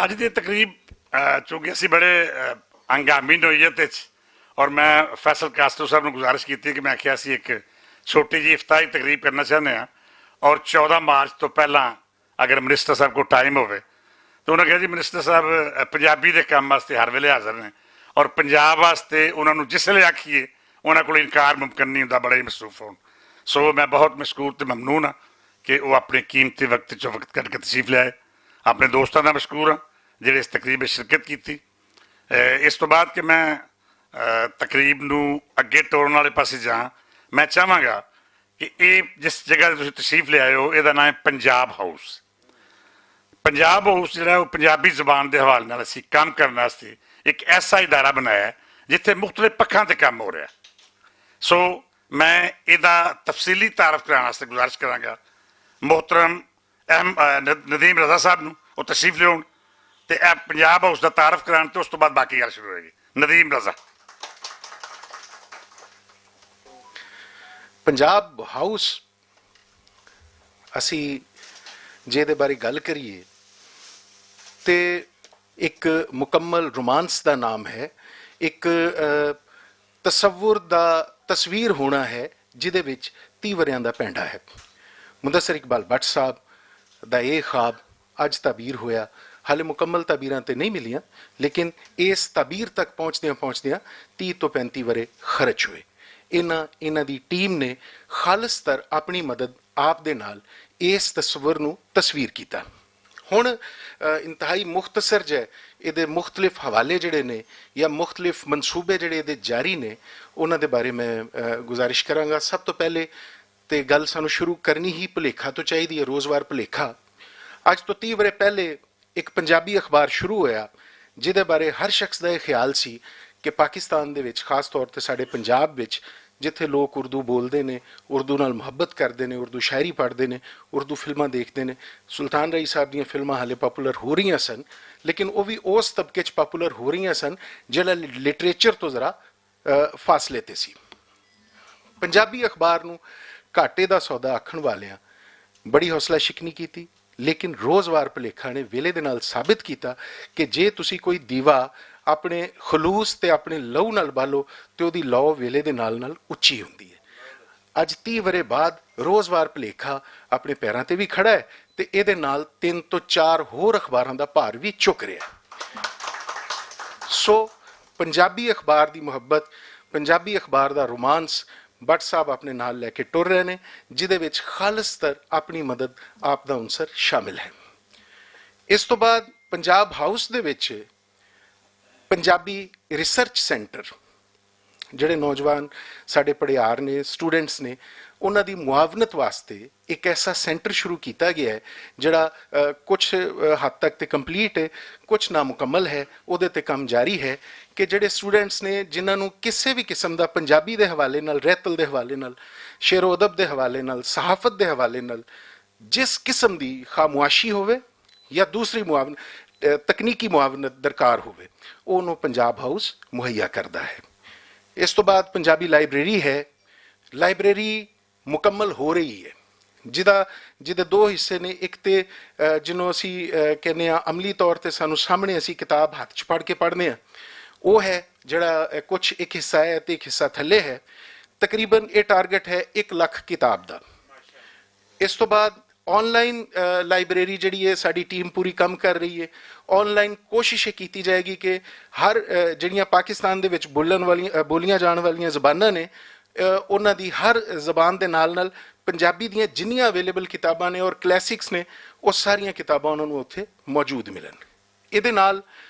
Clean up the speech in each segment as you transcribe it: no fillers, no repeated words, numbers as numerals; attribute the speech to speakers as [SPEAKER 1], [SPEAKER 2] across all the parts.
[SPEAKER 1] ਅੱਜ ਦੀ ਤਕਰੀਬ ਚूंकि ਅਸੀਂ ਬੜੇ ਹੰਗਾਮੀ ਨੋਈਅਤ ਵਿੱਚ ਔਰ ਮੈਂ ਫੈਸਲ ਕਾਸਟੋ ਸਾਹਿਬ ਨੂੰ ਗੁਜ਼ਾਰਿਸ਼ ਕੀਤੀ ਕਿ ਮੈਂ ਆਖਿਆ ਸੀ ਇੱਕ ਛੋਟੀ ਜਿਹੀ ਇਫਤਾਰੀ ਤਕਰੀਬ ਕਰਨਾ ਚਾਹੁੰਦੇ ਹਾਂ ਔਰ 14 ਮਾਰਚ ਤੋਂ ਪਹਿਲਾਂ ਅਗਰ ਮਿਨਿਸਟਰ ਸਾਹਿਬ ਕੋਲ ਟਾਈਮ ਹੋਵੇ ਤਾਂ ਉਹਨਾਂ ਕਿਹਾ ਜੀ ਮਿਨਿਸਟਰ ਸਾਹਿਬ ਪੰਜਾਬੀ ਦੇ ਕੰਮ ਵਾਸਤੇ ਹਰ ਵੇਲੇ ਹਾਜ਼ਰ ਨੇ ਔਰ ਪੰਜਾਬ ਵਾਸਤੇ ਉਹਨਾਂ ਨੂੰ ਜਿਸ ਵੇਲੇ ਆਖੀਏ ਉਹਨਾਂ ਕੋਲ ਇਨਕਾਰ ਮੁਮਕਿਨ ਨਹੀਂ ਹੁੰਦਾ, ਬੜੇ ਹੀ ਮਸਰੂਫ ਹੋਣ। ਸੋ ਮੈਂ ਬਹੁਤ ਮਸ਼ਕੂਰ ਤੇ ਮਮਨੂਨ ਹਾਂ ਕਿ ਉਹ ਆਪਣੇ ਕੀਮਤੀ ਵਕਤ 'ਚੋਂ ਵਕਤ ਕੱਢ ਕੇ ਤਸ਼ਰੀਫ ਲਿਆਏ। ਆਪਣੇ ਦੋਸਤਾਂ ਦਾ ਮਸ਼ਕੂਰ ਹਾਂ ਜਿਹੜੇ ਇਸ ਤਕਰੀਬ ਵਿੱਚ ਸ਼ਿਰਕਤ ਕੀਤੀ। ਇਸ ਤੋਂ ਬਾਅਦ ਕਿ ਮੈਂ ਤਕਰੀਬ ਨੂੰ ਅੱਗੇ ਤੋਰਨ ਵਾਲੇ ਪਾਸੇ ਜਾ, ਮੈਂ ਚਾਹਾਂਗਾ ਕਿ ਇਹ ਜਿਸ ਜਗ੍ਹਾ 'ਤੇ ਤੁਸੀਂ ਤਸ਼ਰੀਫ ਲਿਆਏ ਹੋ ਇਹਦਾ ਨਾਮ ਹੈ ਪੰਜਾਬ ਹਾਊਸ। ਪੰਜਾਬ ਹਾਊਸ ਜਿਹੜਾ ਉਹ ਪੰਜਾਬੀ ਜ਼ਬਾਨ ਦੇ ਹਵਾਲੇ ਨਾਲ ਅਸੀਂ ਕੰਮ ਕਰਨ ਵਾਸਤੇ ਇੱਕ ਐਸਾ ਇਦਾਰਾ ਬਣਾਇਆ ਜਿੱਥੇ ਮੁਖਤਲਿਫ ਪੱਖਾਂ 'ਤੇ ਕੰਮ ਹੋ ਰਿਹਾ। ਸੋ ਮੈਂ ਇਹਦਾ ਤਫਸੀਲੀ ਤਾਰਫ ਕਰਾਉਣ ਵਾਸਤੇ ਗੁਜ਼ਾਰਿਸ਼ ਕਰਾਂਗਾ ਮੁਹਤਰਮ ਨਦੀਮ ਰਜ਼ਾ ਸਾਹਿਬ ਨੂੰ, ਉਹ ਤਸ਼ਰੀਫ ਲਿਆਉਣ ਤੇ ਇਹ ਪੰਜਾਬ ਹਾਊਸ ਦਾ ਤਾਰਫ ਕਰਾਉਣ ਤੇ ਉਸ ਤੋਂ ਬਾਅਦ ਬਾਕੀ ਗੱਲ ਸ਼ੁਰੂ ਹੋਏਗੀ। ਨਦੀਮ ਰਜ਼ਾ।
[SPEAKER 2] ਪੰਜਾਬ ਹਾਊਸ ਅਸੀਂ ਜੇ ਇਹਦੇ ਬਾਰੇ ਗੱਲ ਕਰੀਏ ਤੇ ਇੱਕ ਮੁਕੰਮਲ ਰੋਮਾਂਸ ਦਾ ਨਾਮ ਹੈ, ਇੱਕ ਤਸਵੁਰ ਦਾ ਤਸਵੀਰ ਹੋਣਾ ਹੈ ਜਿਹਦੇ ਵਿੱਚ 30 ਵਰਿਆਂ ਦਾ ਪੈਂਡਾ ਹੈ। ਮੁਦੱਸਰ ਇਕਬਾਲ ਭੱਟ ਸਾਹਿਬ ਦਾ ਇਹ ਖਾਬ ਅੱਜ ਤਾਬੀਰ ਹੋਇਆ। ਹਾਲੇ ਮੁਕੰਮਲ ਤਾਬੀਰਾਂ ਤੇ ਨਹੀਂ ਮਿਲੀਆਂ, ਲੇਕਿਨ ਇਸ ਤਾਬੀਰ ਤੱਕ ਪਹੁੰਚਦਿਆਂ ਪਹੁੰਚਦਿਆਂ 30 ਤੋਂ 35 ਵਰੇ ਖਰਚ ਹੋਏ। ਇਹਨਾਂ ਦੀ ਟੀਮ ਨੇ ਖਾਲਸਤਰ ਆਪਣੀ ਮਦਦ ਆਪ ਦੇ ਨਾਲ ਇਸ ਤਸਵਰ ਨੂੰ ਤਸਵੀਰ ਕੀਤਾ। ਹੁਣ ਇੰਤਹਾਈ ਮੁਖਤਸਰ ਜਿਹਾ ਇਹਦੇ ਮੁਖਤਲਿਫ ਹਵਾਲੇ ਜਿਹੜੇ ਨੇ ਜਾਂ ਮੁਖਤਲਿਫ ਮਨਸੂਬੇ ਜਿਹੜੇ ਇਹਦੇ ਜਾਰੀ ਨੇ ਉਹਨਾਂ ਦੇ ਬਾਰੇ ਮੈਂ ਗੁਜ਼ਾਰਿਸ਼ ਕਰਾਂਗਾ। ਸਭ ਤੋਂ ਪਹਿਲੇ ਤੇ ਗੱਲ ਸਾਨੂੰ ਸ਼ੁਰੂ ਕਰਨੀ ਹੀ ਭੁਲੇਖਾ ਤੋਂ ਚਾਹੀਦੀ ਹੈ, ਰੋਜ਼ਵਾਰ ਭੁਲੇਖਾ। ਅੱਜ ਤੋਂ 30 ਵਰੇ ਪਹਿਲੇ ਇੱਕ ਪੰਜਾਬੀ ਅਖਬਾਰ ਸ਼ੁਰੂ ਹੋਇਆ ਜਿਹਦੇ ਬਾਰੇ ਹਰ ਸ਼ਖਸ ਦਾ ਇਹ ਖਿਆਲ ਸੀ ਕਿ ਪਾਕਿਸਤਾਨ ਦੇ ਵਿੱਚ, ਖਾਸ ਤੌਰ ਤੇ ਸਾਡੇ ਪੰਜਾਬ ਵਿੱਚ, ਜਿੱਥੇ ਲੋਕ ਉਰਦੂ ਬੋਲਦੇ ਨੇ, ਉਰਦੂ ਨਾਲ ਮੁਹੱਬਤ ਕਰਦੇ ਨੇ, ਉਰਦੂ ਸ਼ਾਇਰੀ ਪੜ੍ਹਦੇ ਨੇ, ਉਰਦੂ ਫਿਲਮਾਂ ਦੇਖਦੇ ਨੇ। ਸੁਲਤਾਨ ਰਈ ਸਾਹਿਬ ਦੀਆਂ ਫਿਲਮਾਂ ਹਾਲੇ ਪਾਪੂਲਰ ਹੋ ਰਹੀਆਂ ਸਨ, ਲੇਕਿਨ ਉਹ ਵੀ ਉਸ ਤਬਕੇ 'ਚ ਪਾਪੂਲਰ ਹੋ ਰਹੀਆਂ ਸਨ ਜਿਹੜਾ ਲਿਟਰੇਚਰ ਤੋਂ ਜ਼ਰਾ ਫਾਸਲੇ 'ਤੇ ਸੀ। ਪੰਜਾਬੀ ਅਖਬਾਰ ਨੂੰ ਘਾਟੇ ਦਾ ਸੌਦਾ ਆਖਣ ਵਾਲਿਆਂ ਬੜੀ ਹੌਸਲਾ ਸ਼ਿਕਨੀ ਕੀਤੀ, ਲੇਕਿਨ ਰੋਜ਼ਵਾਰ ਭੁਲੇਖਾ ਨੇ ਵੇਲੇ ਦੇ ਨਾਲ ਸਾਬਿਤ ਕੀਤਾ ਕਿ ਜੇ ਤੁਸੀਂ ਕੋਈ ਦੀਵਾ ਆਪਣੇ ਖਲੂਸ ਤੇ ਆਪਣੇ ਲਹੂ ਨਾਲ ਬਾਲੋ ਤੇ ਉਹਦੀ ਲौ ਵੇਲੇ ਦੇ ਨਾਲ ਨਾਲ ਉੱਚੀ ਹੁੰਦੀ ਹੈ। ਅੱਜ 30 ਵਰੇ ਬਾਅਦ ਰੋਜ਼ਵਾਰ ਭੁਲੇਖਾ ਆਪਣੇ ਪੈਰਾਂ ਤੇ ਵੀ ਖੜਾ ਹੈ ਤੇ ਇਹਦੇ ਨਾਲ 3 ਤੋਂ 4 ਹੋਰ ਅਖਬਾਰਾਂ ਦਾ ਭਾਰ ਵੀ ਚੁੱਕ ਰਿਹਾ। ਸੋ ਪੰਜਾਬੀ ਅਖਬਾਰ ਦੀ ਮੁਹੱਬਤ, ਪੰਜਾਬੀ ਅਖਬਾਰ ਦਾ ਰੋਮਾਂਸ ਭੱਟ ਸਾਹਿਬ ਆਪਣੇ ਨਾਲ ਲੈ ਕੇ ਟੁਰ ਰਹੇ ਨੇ, ਜਿਹਦੇ ਵਿੱਚ ਖਾਲਸਤਰ ਆਪਣੀ ਮਦਦ ਆਪ ਦਾ ਉਨਸਰ ਸ਼ਾਮਿਲ ਹੈ। ਇਸ ਤੋਂ ਬਾਅਦ ਪੰਜਾਬ ਹਾਊਸ ਦੇ ਵਿੱਚ ਪੰਜਾਬੀ ਰਿਸਰਚ ਸੈਂਟਰ, ਜਿਹੜੇ ਨੌਜਵਾਨ ਸਾਡੇ ਪੜ੍ਹਿਆਰ ਨੇ, ਸਟੂਡੈਂਟਸ ਨੇ, ਉਹਨਾਂ ਦੀ ਮੁਆਵਨਤ ਵਾਸਤੇ ਇੱਕ ਐਸਾ ਸੈਂਟਰ ਸ਼ੁਰੂ ਕੀਤਾ ਗਿਆ ਹੈ ਜਿਹੜਾ ਕੁਝ ਹੱਦ ਤੱਕ ਤੇ ਕੰਪਲੀਟ ਹੈ, ਕੁਝ ਨਾਮੁਕੰਮਲ ਹੈ। ਉਹਦੇ ਤੇ ਕੰਮ ਜਾਰੀ ਹੈ ਕਿ ਜਿਹੜੇ ਸਟੂਡੈਂਟਸ ਨੇ ਜਿਨ੍ਹਾਂ ਨੂੰ ਕਿਸੇ ਵੀ ਕਿਸਮ ਦਾ ਪੰਜਾਬੀ ਦੇ ਹਵਾਲੇ ਨਾਲ, ਰਹਿਤਲ ਦੇ ਹਵਾਲੇ ਨਾਲ, ਸ਼ੇਰੋ ਅਦਬ ਦੇ ਹਵਾਲੇ ਨਾਲ, ਸਹਾਫਤ ਦੇ ਹਵਾਲੇ ਨਾਲ ਜਿਸ ਕਿਸਮ ਦੀ ਖਾਮੋਸ਼ੀ ਹੋਵੇ ਜਾਂ ਦੂਸਰੀ ਤਕਨੀਕੀ ਮੁਆਵਨਤ ਦਰਕਾਰ ਹੋਵੇ, ਉਹਨੂੰ ਪੰਜਾਬ ਹਾਊਸ ਮੁਹੱਈਆ ਕਰਦਾ ਹੈ। ਇਸ ਤੋਂ ਬਾਅਦ ਪੰਜਾਬੀ ਲਾਇਬ੍ਰੇਰੀ ਹੈ। ਲਾਇਬ੍ਰੇਰੀ ਮੁਕੰਮਲ ਹੋ ਰਹੀ ਹੈ, ਜਿਹਦੇ 2 ਹਿੱਸੇ ਨੇ। ਇੱਕ ਤੇ ਜਿਹਨੂੰ ਅਸੀਂ ਕਹਿੰਦੇ ਹਾਂ ਅਮਲੀ ਤੌਰ ਤੇ ਸਾਨੂੰ ਸਾਹਮਣੇ ਅਸੀਂ ਕਿਤਾਬ ਹੱਥ 'ਚ ਫੜ ਕੇ ਪੜ੍ਹਦੇ ਹਾਂ, ਉਹ ਹੈ ਜਿਹੜਾ ਕੁਝ ਇੱਕ ਹਿੱਸਾ ਹੈ ਤੇ ਇੱਕ ਹਿੱਸਾ ਥੱਲੇ ਹੈ। ਤਕਰੀਬਨ ਇਹ ਟਾਰਗੇਟ ਹੈ 1 ਲੱਖ ਕਿਤਾਬ ਦਾ। ਇਸ ਤੋਂ ਬਾਅਦ ਆਨਲਾਈਨ ਲਾਇਬ੍ਰੇਰੀ ਜਿਹੜੀ ਹੈ ਸਾਡੀ ਟੀਮ ਪੂਰੀ ਕੰਮ ਕਰ ਰਹੀ ਹੈ। ਆਨਲਾਈਨ ਕੋਸ਼ਿਸ਼ ਇਹ ਕੀਤੀ ਜਾਏਗੀ ਕਿ ਹਰ ਜਿਹੜੀਆਂ ਪਾਕਿਸਤਾਨ ਦੇ ਵਿੱਚ ਬੋਲੀਆਂ ਜਾਣ ਵਾਲੀਆਂ ਜ਼ਬਾਨਾਂ ਨੇ, ਉਹਨਾਂ ਦੀ ਹਰ ਜ਼ਬਾਨ ਦੇ ਨਾਲ ਨਾਲ ਪੰਜਾਬੀ ਦੀਆਂ ਜਿੰਨੀਆਂ ਅਵੇਲੇਬਲ ਕਿਤਾਬਾਂ ਨੇ ਔਰ ਕਲਾਸਿਕਸ ਨੇ, ਉਹ ਸਾਰੀਆਂ ਕਿਤਾਬਾਂ ਉਹਨਾਂ ਨੂੰ ਉੱਥੇ ਮੌਜੂਦ ਮਿਲਣ। ਇਹਦੇ ਨਾਲ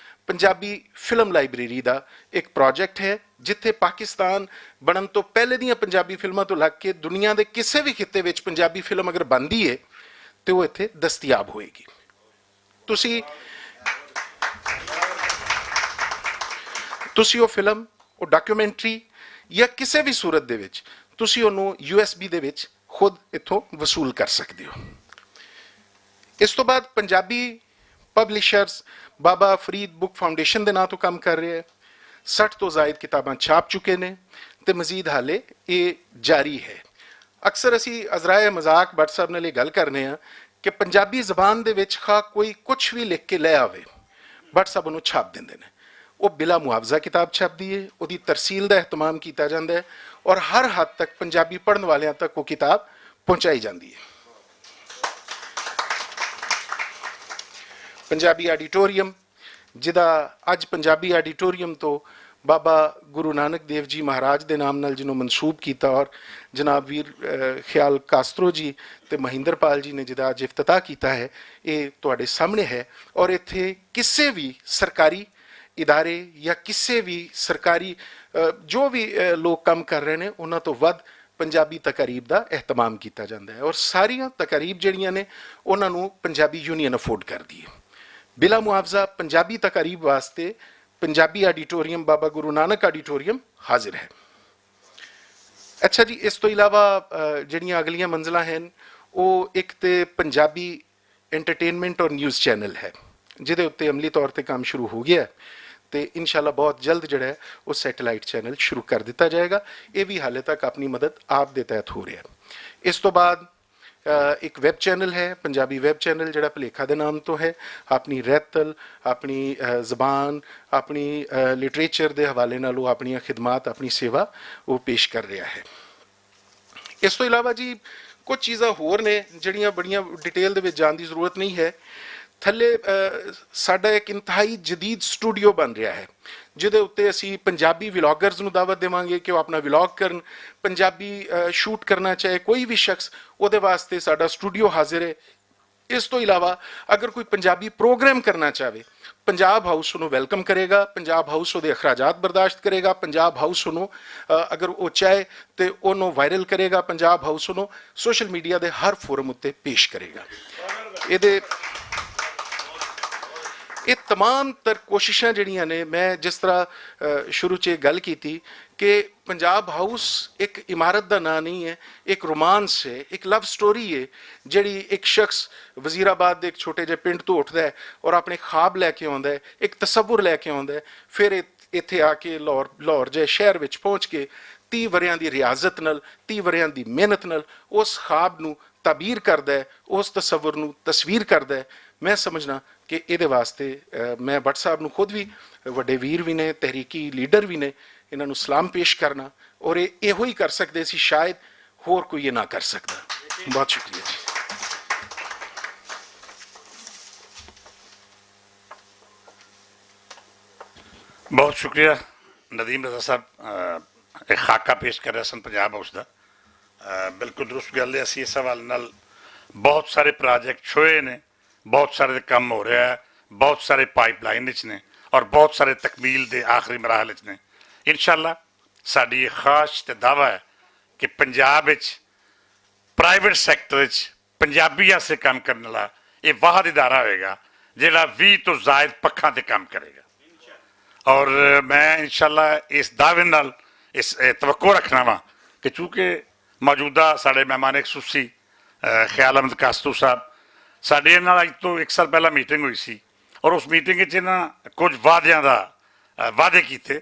[SPEAKER 2] ਪੰਜਾਬੀ ਫਿਲਮ ਲਾਇਬ੍ਰੇਰੀ ਦਾ ਇੱਕ ਪ੍ਰੋਜੈਕਟ ਹੈ ਜਿੱਥੇ ਪਾਕਿਸਤਾਨ ਬਣਨ ਤੋਂ ਪਹਿਲੇ ਦੀਆਂ ਪੰਜਾਬੀ ਫਿਲਮਾਂ ਤੋਂ ਲੱਗ ਕੇ ਦੁਨੀਆ ਦੇ ਕਿਸੇ ਵੀ ਖਿੱਤੇ ਵਿੱਚ ਪੰਜਾਬੀ ਫਿਲਮ ਅਗਰ ਬਣਦੀ ਹੈ ਤੇ ਉਹ ਇੱਥੇ ਦਸਤਿਆਬ ਹੋਏਗੀ। ਤੁਸੀਂ ਉਹ ਫਿਲਮ, ਉਹ ਡਾਕੂਮੈਂਟਰੀ ਜਾਂ ਕਿਸੇ ਵੀ ਸੂਰਤ ਦੇ ਵਿੱਚ ਤੁਸੀਂ ਉਹਨੂੰ USB ਦੇ ਵਿੱਚ ਖੁਦ ਇੱਥੋਂ ਵਸੂਲ ਕਰ ਸਕਦੇ ਹੋ। ਇਸ ਤੋਂ ਬਾਅਦ ਪੰਜਾਬੀ ਪਬਲਿਸ਼ਰਸ ਬਾਬਾ ਫਰੀਦ ਬੁੱਕ ਫਾਊਂਡੇਸ਼ਨ ਦੇ ਨਾਂ ਤੋਂ ਕੰਮ ਕਰ ਰਿਹਾ ਹੈ। 60 ਤੋਂ ਜ਼ਾਇਦ ਕਿਤਾਬਾਂ ਛਾਪ ਚੁੱਕੇ ਨੇ ਤੇ ਮਜ਼ੀਦ ਹਾਲੇ ਇਹ ਜਾਰੀ ਹੈ। ਅਕਸਰ ਅਸੀਂ ਅਜ਼ਰਾਏ ਮਜ਼ਾਕ ਭੱਟ ਸਾਹਿਬ ਨਾਲ ਇਹ ਗੱਲ ਕਰਨੇ ਆ ਕਿ ਪੰਜਾਬੀ ਜ਼ਬਾਨ ਦੇ ਵਿੱਚ ਕੋਈ ਕੁਛ ਵੀ ਲਿਖ ਕੇ ਲੈ ਆਵੇ, ਭੱਟ ਸਾਹਿਬ ਉਹਨੂੰ ਛਾਪ ਦਿੰਦੇ ਨੇ। ਉਹ ਬਿਲਾ ਮੁਆਵਜ਼ਾ ਕਿਤਾਬ ਛਪਦੀ ਹੈ, ਉਹਦੀ ਤਰਸੀਲ ਦਾ ਅਹਿਤਮਾਮ ਕੀਤਾ ਜਾਂਦਾ ਹੈ ਔਰ ਹਰ ਹੱਦ ਤੱਕ ਪੰਜਾਬੀ ਪੜ੍ਹਨ ਵਾਲਿਆਂ ਤੱਕ ਉਹ ਕਿਤਾਬ ਪਹੁੰਚਾਈ ਜਾਂਦੀ ਹੈ। ਪੰਜਾਬੀ ਆਡੀਟੋਰੀਅਮ, ਜਿਹਦਾ ਅੱਜ ਪੰਜਾਬੀ ਆਡੀਟੋਰੀਅਮ ਤੋਂ ਬਾਬਾ ਗੁਰੂ ਨਾਨਕ ਦੇਵ ਜੀ ਮਹਾਰਾਜ ਦੇ ਨਾਮ ਨਾਲ ਜਿਹਨੂੰ ਮਨਸੂਬ ਕੀਤਾ ਔਰ ਜਨਾਬ ਵੀਰ ਖਿਆਲ ਕਾਸਤਰੋ ਜੀ ਤੇ ਮਹਿੰਦਰਪਾਲ ਜੀ ਨੇ ਜਿਹਦਾ ਅੱਜ ਇਫਤਤਾਹ ਕੀਤਾ ਹੈ, ਇਹ ਤੁਹਾਡੇ ਸਾਹਮਣੇ ਹੈ। ਔਰ ਇੱਥੇ ਕਿਸੇ ਵੀ ਸਰਕਾਰੀ ਇਦਾਰੇ ਜਾਂ ਕਿਸੇ ਵੀ ਸਰਕਾਰੀ ਜੋ ਵੀ ਲੋਕ ਕੰਮ ਕਰ ਰਹੇ ਨੇ ਉਹਨਾਂ ਤੋਂ ਵੱਧ ਪੰਜਾਬੀ ਤਕਾਰੀਬ ਦਾ ਅਹਿਤਮਾਮ ਕੀਤਾ ਜਾਂਦਾ ਹੈ ਔਰ ਸਾਰੀਆਂ ਤਕਾਰੀਬ ਜਿਹੜੀਆਂ ਨੇ ਉਹਨਾਂ ਨੂੰ ਪੰਜਾਬੀ ਯੂਨੀਅਨ ਅਫੋਰਡ ਕਰਦੀ ਹੈ। ਬਿਲਾ ਮੁਆਵਜ਼ਾ ਪੰਜਾਬੀ ਤਕਾਰੀਬ ਵਾਸਤੇ ਪੰਜਾਬੀ ਆਡੀਟੋਰੀਅਮ ਬਾਬਾ ਗੁਰੂ ਨਾਨਕ ਆਡੀਟੋਰੀਅਮ ਹਾਜ਼ਰ ਹੈ। ਅੱਛਾ ਜੀ, ਇਸ ਤੋਂ ਇਲਾਵਾ ਜਿਹੜੀਆਂ ਅਗਲੀਆਂ ਮੰਜ਼ਲਾਂ ਹਨ ਉਹ ਇੱਕ ਤੇ ਪੰਜਾਬੀ ਐਂਟਰਟੇਨਮੈਂਟ ਔਰ ਨਿਊਜ਼ ਚੈਨਲ ਹੈ ਜਿਹਦੇ ਉੱਤੇ ਅਮਲੀ ਤੌਰ ਤੇ ਕੰਮ ਸ਼ੁਰੂ ਹੋ ਗਿਆ ਤੇ ਇਨਸ਼ਾਅੱਲਾ ਬਹੁਤ ਜਲਦ ਜਿਹੜਾ ਹੈ ਉਹ ਸੈਟੇਲਾਈਟ ਚੈਨਲ ਸ਼ੁਰੂ ਕਰ ਦਿੱਤਾ ਜਾਏਗਾ। ਇਹ ਵੀ ਹਾਲੇ ਤੱਕ ਆਪਣੀ ਮਦਦ ਆਪ ਦੇ ਤਹਿਤ ਹੋ ਰਿਹਾ। ਇਸ ਤੋਂ ਬਾਅਦ ਇੱਕ ਵੈਬ ਚੈਨਲ ਹੈ, ਪੰਜਾਬੀ ਵੈਬ ਚੈਨਲ ਜਿਹੜਾ ਭਲੇਖਾ ਦੇ ਨਾਮ ਤੋਂ ਹੈ, ਆਪਣੀ ਰਹਿਤਲ, ਆਪਣੀ ਜ਼ਬਾਨ, ਆਪਣੀ ਲਿਟਰੇਚਰ ਦੇ ਹਵਾਲੇ ਨਾਲ ਉਹ ਆਪਣੀਆਂ ਖਿਦਮਾਤ, ਆਪਣੀ ਸੇਵਾ ਉਹ ਪੇਸ਼ ਕਰ ਰਿਹਾ ਹੈ। ਇਸ ਤੋਂ ਇਲਾਵਾ ਜੀ ਕੁਝ ਚੀਜ਼ਾਂ ਹੋਰ ਨੇ ਜਿਹੜੀਆਂ ਬੜੀਆਂ ਡਿਟੇਲ ਦੇ ਵਿੱਚ ਜਾਣ ਦੀ ਜ਼ਰੂਰਤ ਨਹੀਂ ਹੈ। ਥੱਲੇ ਸਾਡਾ ਇੱਕ ਇੰਤਹਾਈ ਜਦੀਦ ਸਟੂਡੀਓ ਬਣ ਰਿਹਾ ਹੈ ਜਿਹਦੇ ਉੱਤੇ ਅਸੀਂ ਪੰਜਾਬੀ ਵਲੌਗਰਸ ਨੂੰ ਦਾਵਤ ਦੇਵਾਂਗੇ ਕਿ ਉਹ ਆਪਣਾ ਵਲੌਗ ਕਰਨ। ਪੰਜਾਬੀ ਸ਼ੂਟ ਕਰਨਾ ਚਾਹੇ ਕੋਈ ਵੀ ਸ਼ਖਸ, ਉਹਦੇ ਵਾਸਤੇ ਸਾਡਾ ਸਟੂਡੀਓ ਹਾਜ਼ਰ ਹੈ। ਇਸ ਤੋਂ ਇਲਾਵਾ ਅਗਰ ਕੋਈ ਪੰਜਾਬੀ ਪ੍ਰੋਗਰਾਮ ਕਰਨਾ ਚਾਹੇ, ਪੰਜਾਬ ਹਾਊਸ ਉਹਨੂੰ ਵੈਲਕਮ ਕਰੇਗਾ, ਪੰਜਾਬ ਹਾਊਸ ਉਹਦੇ ਅਖਰਾਜਾਤ ਬਰਦਾਸ਼ਤ ਕਰੇਗਾ, ਪੰਜਾਬ ਹਾਊਸ ਉਹਨੂੰ ਅਗਰ ਉਹ ਚਾਹੇ ਤੇ ਉਹਨੂੰ ਵਾਇਰਲ ਕਰੇਗਾ, ਪੰਜਾਬ ਹਾਊਸ ਉਹਨੂੰ ਸੋਸ਼ਲ ਮੀਡੀਆ ਦੇ ਹਰ ਫੋਰਮ ਉੱਤੇ ਪੇਸ਼ ਕਰੇਗਾ। ਇਹ ਤਮਾਮ ਤਰ ਕੋਸ਼ਿਸ਼ਾਂ ਜਿਹੜੀਆਂ ਨੇ, ਮੈਂ ਜਿਸ ਤਰ੍ਹਾਂ ਸ਼ੁਰੂ 'ਚ ਗੱਲ ਕੀਤੀ ਕਿ ਪੰਜਾਬ ਹਾਊਸ ਇੱਕ ਇਮਾਰਤ ਦਾ ਨਾਂ ਨਹੀਂ ਹੈ, ਇੱਕ ਰੋਮਾਂਸ ਹੈ, ਇੱਕ ਲਵ ਸਟੋਰੀ ਹੈ ਜਿਹੜੀ ਇੱਕ ਸ਼ਖਸ ਵਜ਼ੀਰਾਬਾਦ ਦੇ ਇੱਕ ਛੋਟੇ ਜਿਹੇ ਪਿੰਡ ਤੋਂ ਉੱਠਦਾ ਹੈ ਔਰ ਆਪਣੇ ਖਾਬ ਲੈ ਕੇ ਆਉਂਦਾ ਹੈ, ਇੱਕ ਤਸੱਵੁਰ ਲੈ ਕੇ ਆਉਂਦਾ ਹੈ, ਫਿਰ ਇੱਥੇ ਆ ਕੇ ਲਾਹੌਰ ਜਿਹੇ ਸ਼ਹਿਰ ਵਿੱਚ ਪਹੁੰਚ ਕੇ 30 ਵਰਿਆਂ ਦੀ ਰਿਆਜ਼ਤ ਨਾਲ, 30 ਵਰਿਆਂ ਦੀ ਮਿਹਨਤ ਨਾਲ ਉਸ ਖਾਬ ਨੂੰ ਤਾਬੀਰ ਕਰਦਾ ਹੈ, ਉਸ ਤਸੱਵੁਰ ਨੂੰ ਤਸਵੀਰ ਕਰਦਾ ਹੈ। ਮੈਂ ਸਮਝਣਾ ਕਿ ਇਹਦੇ ਵਾਸਤੇ ਮੈਂ ਭੱਟ ਸਾਹਿਬ ਨੂੰ ਖੁਦ ਵੀ ਵੱਡੇ ਵੀਰ ਵੀ ਨੇ, ਤਹਿਰੀਕੀ ਲੀਡਰ ਵੀ ਨੇ, ਇਹਨਾਂ ਨੂੰ ਸਲਾਮ ਪੇਸ਼ ਕਰਨਾ ਔਰ ਇਹ ਇਹੋ ਹੀ ਕਰ ਸਕਦੇ ਸੀ, ਸ਼ਾਇਦ ਹੋਰ ਕੋਈ ਇਹ ਨਾ ਕਰ ਸਕਦਾ। ਬਹੁਤ ਸ਼ੁਕਰੀਆ ਜੀ।
[SPEAKER 1] ਬਹੁਤ ਸ਼ੁਕਰੀਆ ਨਦੀਮ ਰਜ਼ਾ ਸਾਹਿਬ ਇੱਕ ਖਾਕਾ ਪੇਸ਼ ਕਰ ਰਹੇ ਸਨ ਪੰਜਾਬ ਹਾਊਸ ਦਾ। ਬਿਲਕੁਲ ਦਰੁਸਤ ਗੱਲ ਹੈ। ਅਸੀਂ ਇਸ ਹਵਾਲੇ ਨਾਲ ਬਹੁਤ ਸਾਰੇ ਪ੍ਰੋਜੈਕਟ ਛੋਏ ਨੇ, ਬਹੁਤ ਸਾਰੇ ਕੰਮ ਹੋ ਰਿਹਾ ਹੈ, ਬਹੁਤ ਸਾਰੇ ਪਾਈਪਲਾਈਨ ਵਿੱਚ ਨੇ ਔਰ ਬਹੁਤ ਸਾਰੇ ਤਕਮੀਲ ਦੇ ਆਖਰੀ ਮਰਾਹਲ ਵਿੱਚ ਨੇ। ਇਨਸ਼ਾਅੱਲਾ ਸਾਡੀ ਇਹ ਖਾਸ ਤੇ ਦਾਵਾ ਹੈ ਕਿ ਪੰਜਾਬ ਵਿੱਚ ਪ੍ਰਾਈਵੇਟ ਸੈਕਟਰ ਵਿੱਚ ਪੰਜਾਬੀ ਵਾਸਤੇ ਕੰਮ ਕਰਨ ਵਾਲਾ ਇਹ ਵਾਹਦ ਇਦਾਰਾ ਹੋਏਗਾ ਜਿਹੜਾ 20 ਤੋਂ ਜ਼ਾਇਦ ਪੱਖਾਂ ਤੇ ਕੰਮ ਕਰੇਗਾ। ਔਰ ਮੈਂ ਇਨਸ਼ਾਅੱਲਾ ਇਸ ਦਾਅਵੇ ਨਾਲ ਇਸ ਤਵੱਕੋ ਰੱਖਣਾ ਵਾ ਕਿ ਚੂँਕਿ ਮੌਜੂਦਾ ਸਾਡੇ ਮਹਿਮਾਨ ਖਸੂਸੀ ਖਿਆਲ ਅਹਿਮਦ ਕਾਸਤੂ ਸਾਹਿਬ, ਸਾਡੇ ਨਾਲ ਅੱਜ ਤੋਂ 1 ਸਾਲ ਪਹਿਲਾਂ ਮੀਟਿੰਗ ਹੋਈ ਸੀ ਔਰ ਉਸ ਮੀਟਿੰਗ ਵਿੱਚ ਇਹਨਾਂ ਕੁਝ ਵਾਅਦਿਆਂ ਦਾ ਵਾਅਦੇ ਕੀਤੇ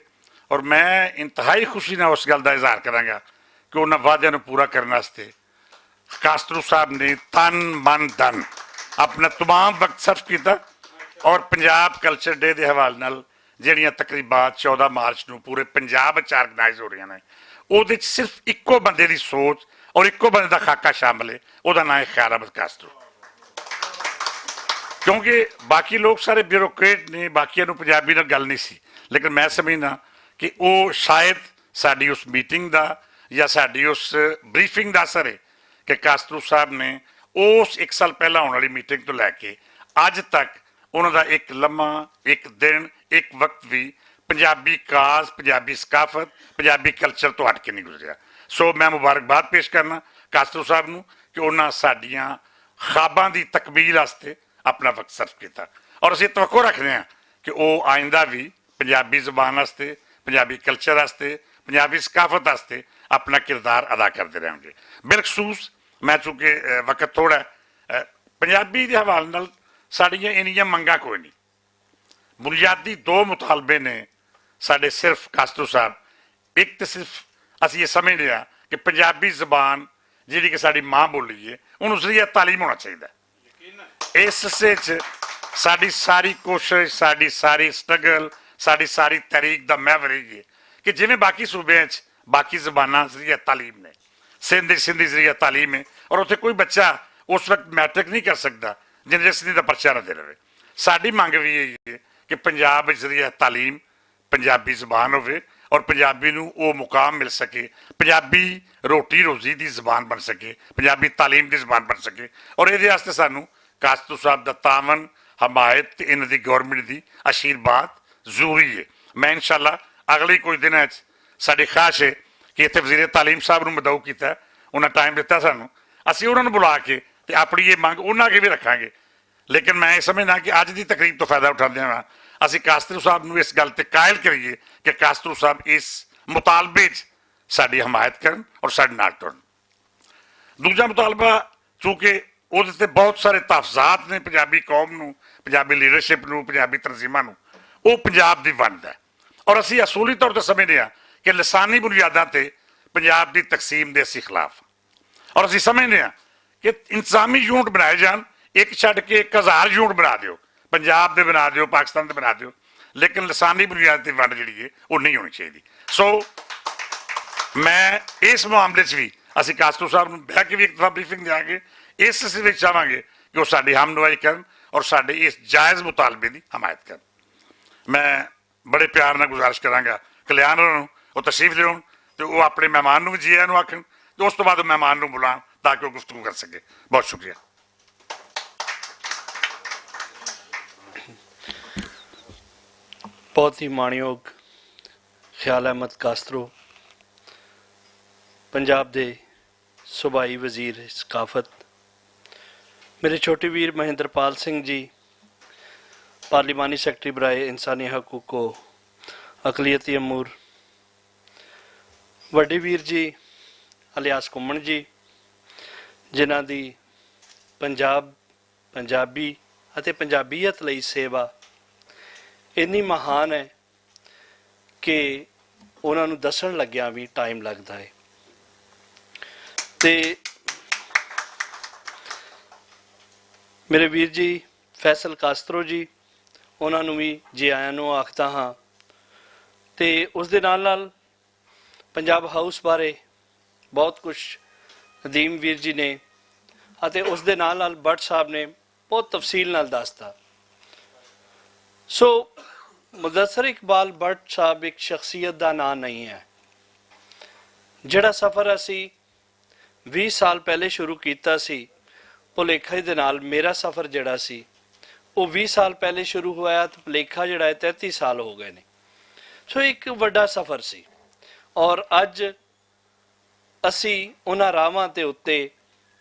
[SPEAKER 1] ਔਰ ਮੈਂ ਇੰਤਹਾਈ ਖੁਸ਼ੀ ਨਾਲ ਉਸ ਗੱਲ ਦਾ ਇਜ਼ਹਾਰ ਕਰਾਂਗਾ ਕਿ ਉਹਨਾਂ ਵਾਅਦਿਆਂ ਨੂੰ ਪੂਰਾ ਕਰਨ ਵਾਸਤੇ ਕਾਸਤਰੂ ਸਾਹਿਬ ਨੇ ਤਨ ਮਨ ਧਨ ਆਪਣਾ तमाम ਵਕਤ ਸਰਫ ਕੀਤਾ ਔਰ ਪੰਜਾਬ ਕਲਚਰ ਡੇ ਦੇ ਹਵਾਲੇ ਨਾਲ ਜਿਹੜੀਆਂ ਤਕਰੀਬਾਤ 14 ਮਾਰਚ ਨੂੰ ਪੂਰੇ ਪੰਜਾਬ ਵਿੱਚ ਆਰਗੇਨਾਈਜ਼ ਹੋ ਰਹੀਆਂ ਨੇ, ਉਹਦੇ 'ਚ ਸਿਰਫ ਇੱਕੋ ਬੰਦੇ ਦੀ ਸੋਚ ਔਰ ਇੱਕੋ ਬੰਦੇ ਦਾ ਖਾਕਾ ਸ਼ਾਮਲ ਹੈ, ਉਹਦਾ ਨਾਂ ਹੈ ਖਿਆਲ ਅਹਿਮਦ ਕਾਸਤਰੂ। ਕਿਉਂਕਿ ਬਾਕੀ ਲੋਕ ਸਾਰੇ ਬਿਊਰੋਕਰੇਟ ਨੇ, ਬਾਕੀਆਂ ਨੂੰ ਪੰਜਾਬੀ ਨਾਲ ਗੱਲ ਨਹੀਂ ਸੀ, ਲੇਕਿਨ ਮੈਂ ਸਮਝਦਾ ਕਿ ਉਹ ਸ਼ਾਇਦ ਸਾਡੀ ਉਸ ਮੀਟਿੰਗ ਦਾ ਜਾਂ ਸਾਡੀ ਉਸ ਬਰੀਫਿੰਗ ਦਾ ਅਸਰ ਹੈ ਕਿ ਕਾਸਤਰੂ ਸਾਹਿਬ ਨੇ ਉਸ 1 ਸਾਲ ਪਹਿਲਾਂ ਹੋਣ ਵਾਲੀ ਮੀਟਿੰਗ ਤੋਂ ਲੈ ਕੇ ਅੱਜ ਤੱਕ ਉਹਨਾਂ ਦਾ ਇੱਕ ਲੰਮਾ, ਇੱਕ ਦਿਨ, ਇੱਕ ਵਕਤ ਵੀ ਪੰਜਾਬੀ ਕਾਜ਼, ਪੰਜਾਬੀ ਸਕਾਫਤ, ਪੰਜਾਬੀ ਕਲਚਰ ਤੋਂ ਹਟ ਕੇ ਨਹੀਂ ਗੁਜ਼ਰਿਆ। ਸੋ ਮੈਂ ਮੁਬਾਰਕਬਾਦ ਪੇਸ਼ ਕਰਨਾ ਕਾਸਤਰੂ ਸਾਹਿਬ ਨੂੰ ਕਿ ਉਹਨਾਂ ਸਾਡੀਆਂ ਖਾਬਾਂ ਦੀ ਤਕਮੀਲ ਵਾਸਤੇ ਆਪਣਾ ਵਕਤ ਸਰਫ ਕੀਤਾ ਔਰ ਅਸੀਂ ਤਵੱਕੋ ਰੱਖਦੇ ਹਾਂ ਕਿ ਉਹ ਆਇੰਦਾ ਵੀ ਪੰਜਾਬੀ ਜ਼ੁਬਾਨ ਵਾਸਤੇ, ਪੰਜਾਬੀ ਕਲਚਰ ਵਾਸਤੇ, ਪੰਜਾਬੀ ਸਕਾਫਤ ਵਾਸਤੇ ਆਪਣਾ ਕਿਰਦਾਰ ਅਦਾ ਕਰਦੇ ਰਹਿਣਗੇ। ਬਿਲਖਸੂਸ ਮੈਂ ਚੂँਕਿ ਵਕਤ ਥੋੜ੍ਹਾ ਪੰਜਾਬੀ ਦੇ ਹਵਾਲੇ ਨਾਲ ਸਾਡੀਆਂ ਇੰਨੀਆਂ ਮੰਗਾਂ ਕੋਈ ਨਹੀਂ। ਬੁਨਿਆਦੀ 2 ਮੁਤਾਲਬੇ ਨੇ ਸਾਡੇ ਸਿਰਫ ਕਾਸਤਰੂ ਸਾਹਿਬ। ਇੱਕ ਤਾਂ ਸਿਰਫ ਅਸੀਂ ਇਹ ਸਮਝਦੇ ਹਾਂ ਕਿ ਪੰਜਾਬੀ ਜ਼ਬਾਨ ਜਿਹੜੀ ਕਿ ਸਾਡੀ ਮਾਂ ਬੋਲੀ ਹੈ ਉਹਨੂੰ ਜ਼ਰੀਆ ਤਾਲੀਮ ਹੋਣਾ ਚਾਹੀਦਾ। ਇਸ ਹਿੱਸੇ 'ਚ ਸਾਡੀ ਸਾਰੀ ਕੋਸ਼ਿਸ਼, ਸਾਡੀ ਸਾਰੀ ਸਟਰਗਲ, ਸਾਡੀ ਸਾਰੀ ਤਹਿਰੀਕ ਦਾ ਮਹਿਵਰ ਇਹ ਹੈ ਕਿ ਜਿਵੇਂ ਬਾਕੀ ਸੂਬਿਆਂ 'ਚ ਬਾਕੀ ਜ਼ਬਾਨਾਂ ਜ਼ਰੀਆ ਤਾਲੀਮ ਨੇ, ਸਿੰਧੀ ਜ਼ਰੀਆ ਤਾਲੀਮ ਹੈ, ਔਰ ਉੱਥੇ ਕੋਈ ਬੱਚਾ ਉਸ ਵਕਤ ਮੈਟ੍ਰਿਕ ਨਹੀਂ ਕਰ ਸਕਦਾ ਜਿੰਨੇ ਚਿਰ ਸਿੰਧੀ ਦਾ ਪਰਚਾ ਨਾ ਦੇ ਲਵੇ। ਸਾਡੀ ਮੰਗ ਵੀ ਇਹ ਹੈ ਕਿ ਪੰਜਾਬ ਵਿੱਚ ਜ਼ਰੀਆ ਤਾਲੀਮ ਪੰਜਾਬੀ ਜ਼ਬਾਨ ਹੋਵੇ ਔਰ ਪੰਜਾਬੀ ਨੂੰ ਉਹ ਮੁਕਾਮ ਮਿਲ ਸਕੇ, ਪੰਜਾਬੀ ਰੋਟੀ ਰੋਜ਼ੀ ਦੀ ਜ਼ਬਾਨ ਬਣ ਸਕੇ, ਪੰਜਾਬੀ ਤਾਲੀਮ ਦੀ ਜ਼ਬਾਨ ਬਣ ਸਕੇ। ਔਰ ਇਹਦੇ ਵਾਸਤੇ ਸਾਨੂੰ ਕਾਸਤੂ ਸਾਹਿਬ ਦਾ ਤਾਮਨ, ਹਮਾਇਤ ਤੇ ਇਹਨਾਂ ਦੀ ਗੌਰਮੈਂਟ ਦੀ ਆਸ਼ੀਰਵਾਦ ਜ਼ਰੂਰੀ ਹੈ। ਮੈਂ ਇਨਸ਼ਾਅੱਲਾ ਅਗਲੇ ਕੁਝ ਦਿਨਾਂ 'ਚ ਸਾਡੀ ਖਾਸ਼ ਹੈ ਕਿ ਇੱਥੇ ਵਜ਼ੀਰ ਤਾਲੀਮ ਸਾਹਿਬ ਨੂੰ ਮਦਊ ਕੀਤਾ, ਉਹਨਾਂ ਟਾਈਮ ਦਿੱਤਾ ਸਾਨੂੰ, ਅਸੀਂ ਉਹਨਾਂ ਨੂੰ ਬੁਲਾ ਕੇ ਤੇ ਆਪਣੀ ਇਹ ਮੰਗ ਉਹਨਾਂ ਅੱਗੇ ਵੀ ਰੱਖਾਂਗੇ। ਲੇਕਿਨ ਮੈਂ ਇਹ ਸਮਝਦਾ ਕਿ ਅੱਜ ਦੀ ਤਕਰੀਬ ਤੋਂ ਫਾਇਦਾ ਉਠਾਉਂਦੇ ਹਾਂ ਅਸੀਂ ਕਾਸਤਰੂ ਸਾਹਿਬ ਨੂੰ ਇਸ ਗੱਲ ਤੇ ਕਾਇਲ ਕਰੀਏ ਕਿ ਕਾਸਤਰੂ ਸਾਹਿਬ ਇਸ ਮੁਤਾਲਬੇ 'ਚ ਸਾਡੀ ਹਮਾਇਤ ਕਰਨ ਔਰ ਸਾਡੇ ਨਾਲ ਤੁਰਨ। ਦੂਜਾ ਮੁਤਾਲਬਾ, ਚੂੰਕਿ ਉਹਦੇ ਤੇ ਬਹੁਤ ਸਾਰੇ ਤਹਫਜ਼ਾਤ ਨੇ ਪੰਜਾਬੀ ਕੌਮ ਨੂੰ, ਪੰਜਾਬੀ ਲੀਡਰਸ਼ਿਪ ਨੂੰ, ਪੰਜਾਬੀ ਤਨਜ਼ੀਮਾਂ ਨੂੰ, ਉਹ ਪੰਜਾਬ ਦੀ ਵੰਡ ਹੈ। ਔਰ ਅਸੀਂ ਅਸੂਲੀ ਤੌਰ ਤੇ ਸਮਝਦੇ ਹਾਂ ਕਿ ਲਸਾਨੀ ਬੁਨਿਆਦਾਂ ਤੇ ਪੰਜਾਬ ਦੀ ਤਕਸੀਮ ਦੇ ਅਸੀਂ ਖਿਲਾਫ। ਔਰ ਅਸੀਂ ਸਮਝਦੇ ਹਾਂ ਕਿ ਇੰਤਜ਼ਾਮੀ ਯੂਨਿਟ ਬਣਾਏ ਜਾਣ, ਇੱਕ ਛੱਡ ਕੇ 1000 ਯੂਨਿਟ ਬਣਾ ਦਿਓ, ਪੰਜਾਬ ਦੇ ਬਣਾ ਦਿਓ, ਪਾਕਿਸਤਾਨ ਦੇ ਬਣਾ ਦਿਓ, ਲੇਕਿਨ ਲਸਾਨੀ ਬੁਨਿਆਦ ਤੇ ਵੰਡ ਜਿਹੜੀ ਹੈ ਉਹ ਨਹੀਂ ਹੋਣੀ ਚਾਹੀਦੀ। ਸੋ ਮੈਂ ਇਸ ਮਾਮਲੇ 'ਚ ਵੀ ਅਸੀਂ ਕਾਸਤੂ ਸਾਹਿਬ ਨੂੰ ਬਹਿ ਕੇ ਵੀ ਇੱਕ ਦਫਾ ਬਰੀਫਿੰਗ ਦਿਆਂਗੇ, ਇਸ ਸਿਲਸਿਲੇ ਵਿੱਚ ਚਾਹਾਂਗੇ ਕਿ ਉਹ ਸਾਡੀ ਹਮਨੁਆਈ ਕਰਨ ਔਰ ਸਾਡੇ ਇਸ ਜਾਇਜ਼ ਮੁਤਾਲਬੇ ਦੀ ਹਮਾਇਤ ਕਰਨ। ਮੈਂ ਬੜੇ ਪਿਆਰ ਨਾਲ ਗੁਜ਼ਾਰਿਸ਼ ਕਰਾਂਗਾ ਕਲਿਆਣ ਨੂੰ ਉਹ ਤਸ਼ਰੀਫ ਲਿਆਉਣ ਤੇ ਉਹ ਆਪਣੇ ਮਹਿਮਾਨ ਨੂੰ ਵੀ ਜੀ ਆਇਆਂ ਨੂੰ ਆਖਣ ਤੇ ਉਸ ਤੋਂ ਬਾਅਦ ਮਹਿਮਾਨ ਨੂੰ ਬੁਲਾਉਣ ਤਾਂ ਕਿ ਉਹ ਗੁਫ਼ਤਗੂ ਕਰ ਸਕੇ। ਬਹੁਤ ਸ਼ੁਕਰੀਆ।
[SPEAKER 3] बहुत ही माणयोग ख्याल अहमद कास्त्रो, पंजाब दे सूबाई वजीर सकाफत, मेरे छोटे वीर महेंद्रपाल सिंह जी, पार्लिमानी सैकटरी बराए इंसानी हकूक़ो अकलीती अमूर, वड्डे वीर जी अलियास घुम्मण जी, जिन्हां दी पंजाब, पंजाबी अते पंजाबीयत लई सेवा ਇੰਨੀ ਮਹਾਨ ਹੈ ਕਿ ਉਹਨਾਂ ਨੂੰ ਦੱਸਣ ਲੱਗਿਆ ਵੀ ਟਾਈਮ ਲੱਗਦਾ ਹੈ। ਤੇ ਮੇਰੇ ਵੀਰ ਜੀ ਫੈਸਲ ਕਾਸਤਰੋ ਜੀ, ਉਹਨਾਂ ਨੂੰ ਵੀ ਜੀ ਆਇਆਂ ਨੂੰ ਆਖਦਾ ਹਾਂ। ਤੇ ਉਸ ਦੇ ਨਾਲ ਨਾਲ ਪੰਜਾਬ ਹਾਊਸ ਬਾਰੇ ਬਹੁਤ ਕੁਝ ਨਦੀਮ ਵੀਰ ਜੀ ਨੇ ਅਤੇ ਉਸ ਦੇ ਨਾਲ ਨਾਲ ਬੱਟ ਸਾਹਿਬ ਨੇ ਬਹੁਤ ਤਫਸੀਲ ਨਾਲ ਦੱਸਤਾ। ਸੋ ਮੁਦੱਸਰ ਇਕਬਾਲ ਬੱਟ ਸਾਹਿਬ ਇੱਕ ਸ਼ਖਸੀਅਤ ਦਾ ਨਾਂ ਨਹੀਂ ਹੈ। ਜਿਹੜਾ ਸਫ਼ਰ ਅਸੀਂ 20 ਸਾਲ ਪਹਿਲੇ ਸ਼ੁਰੂ ਕੀਤਾ ਸੀ, ਭੁਲੇਖੇ ਦੇ ਨਾਲ ਮੇਰਾ ਸਫ਼ਰ ਜਿਹੜਾ ਸੀ ਉਹ 20 ਸਾਲ ਪਹਿਲੇ ਸ਼ੁਰੂ ਹੋਇਆ ਤੇ ਭੁਲੇਖਾ ਜਿਹੜਾ ਹੈ 33 ਸਾਲ ਹੋ ਗਏ ਨੇ। ਸੋ ਇੱਕ ਵੱਡਾ ਸਫ਼ਰ ਸੀ ਔਰ ਅੱਜ ਅਸੀਂ ਉਹਨਾਂ ਰਾਹਾਂ ਦੇ ਉੱਤੇ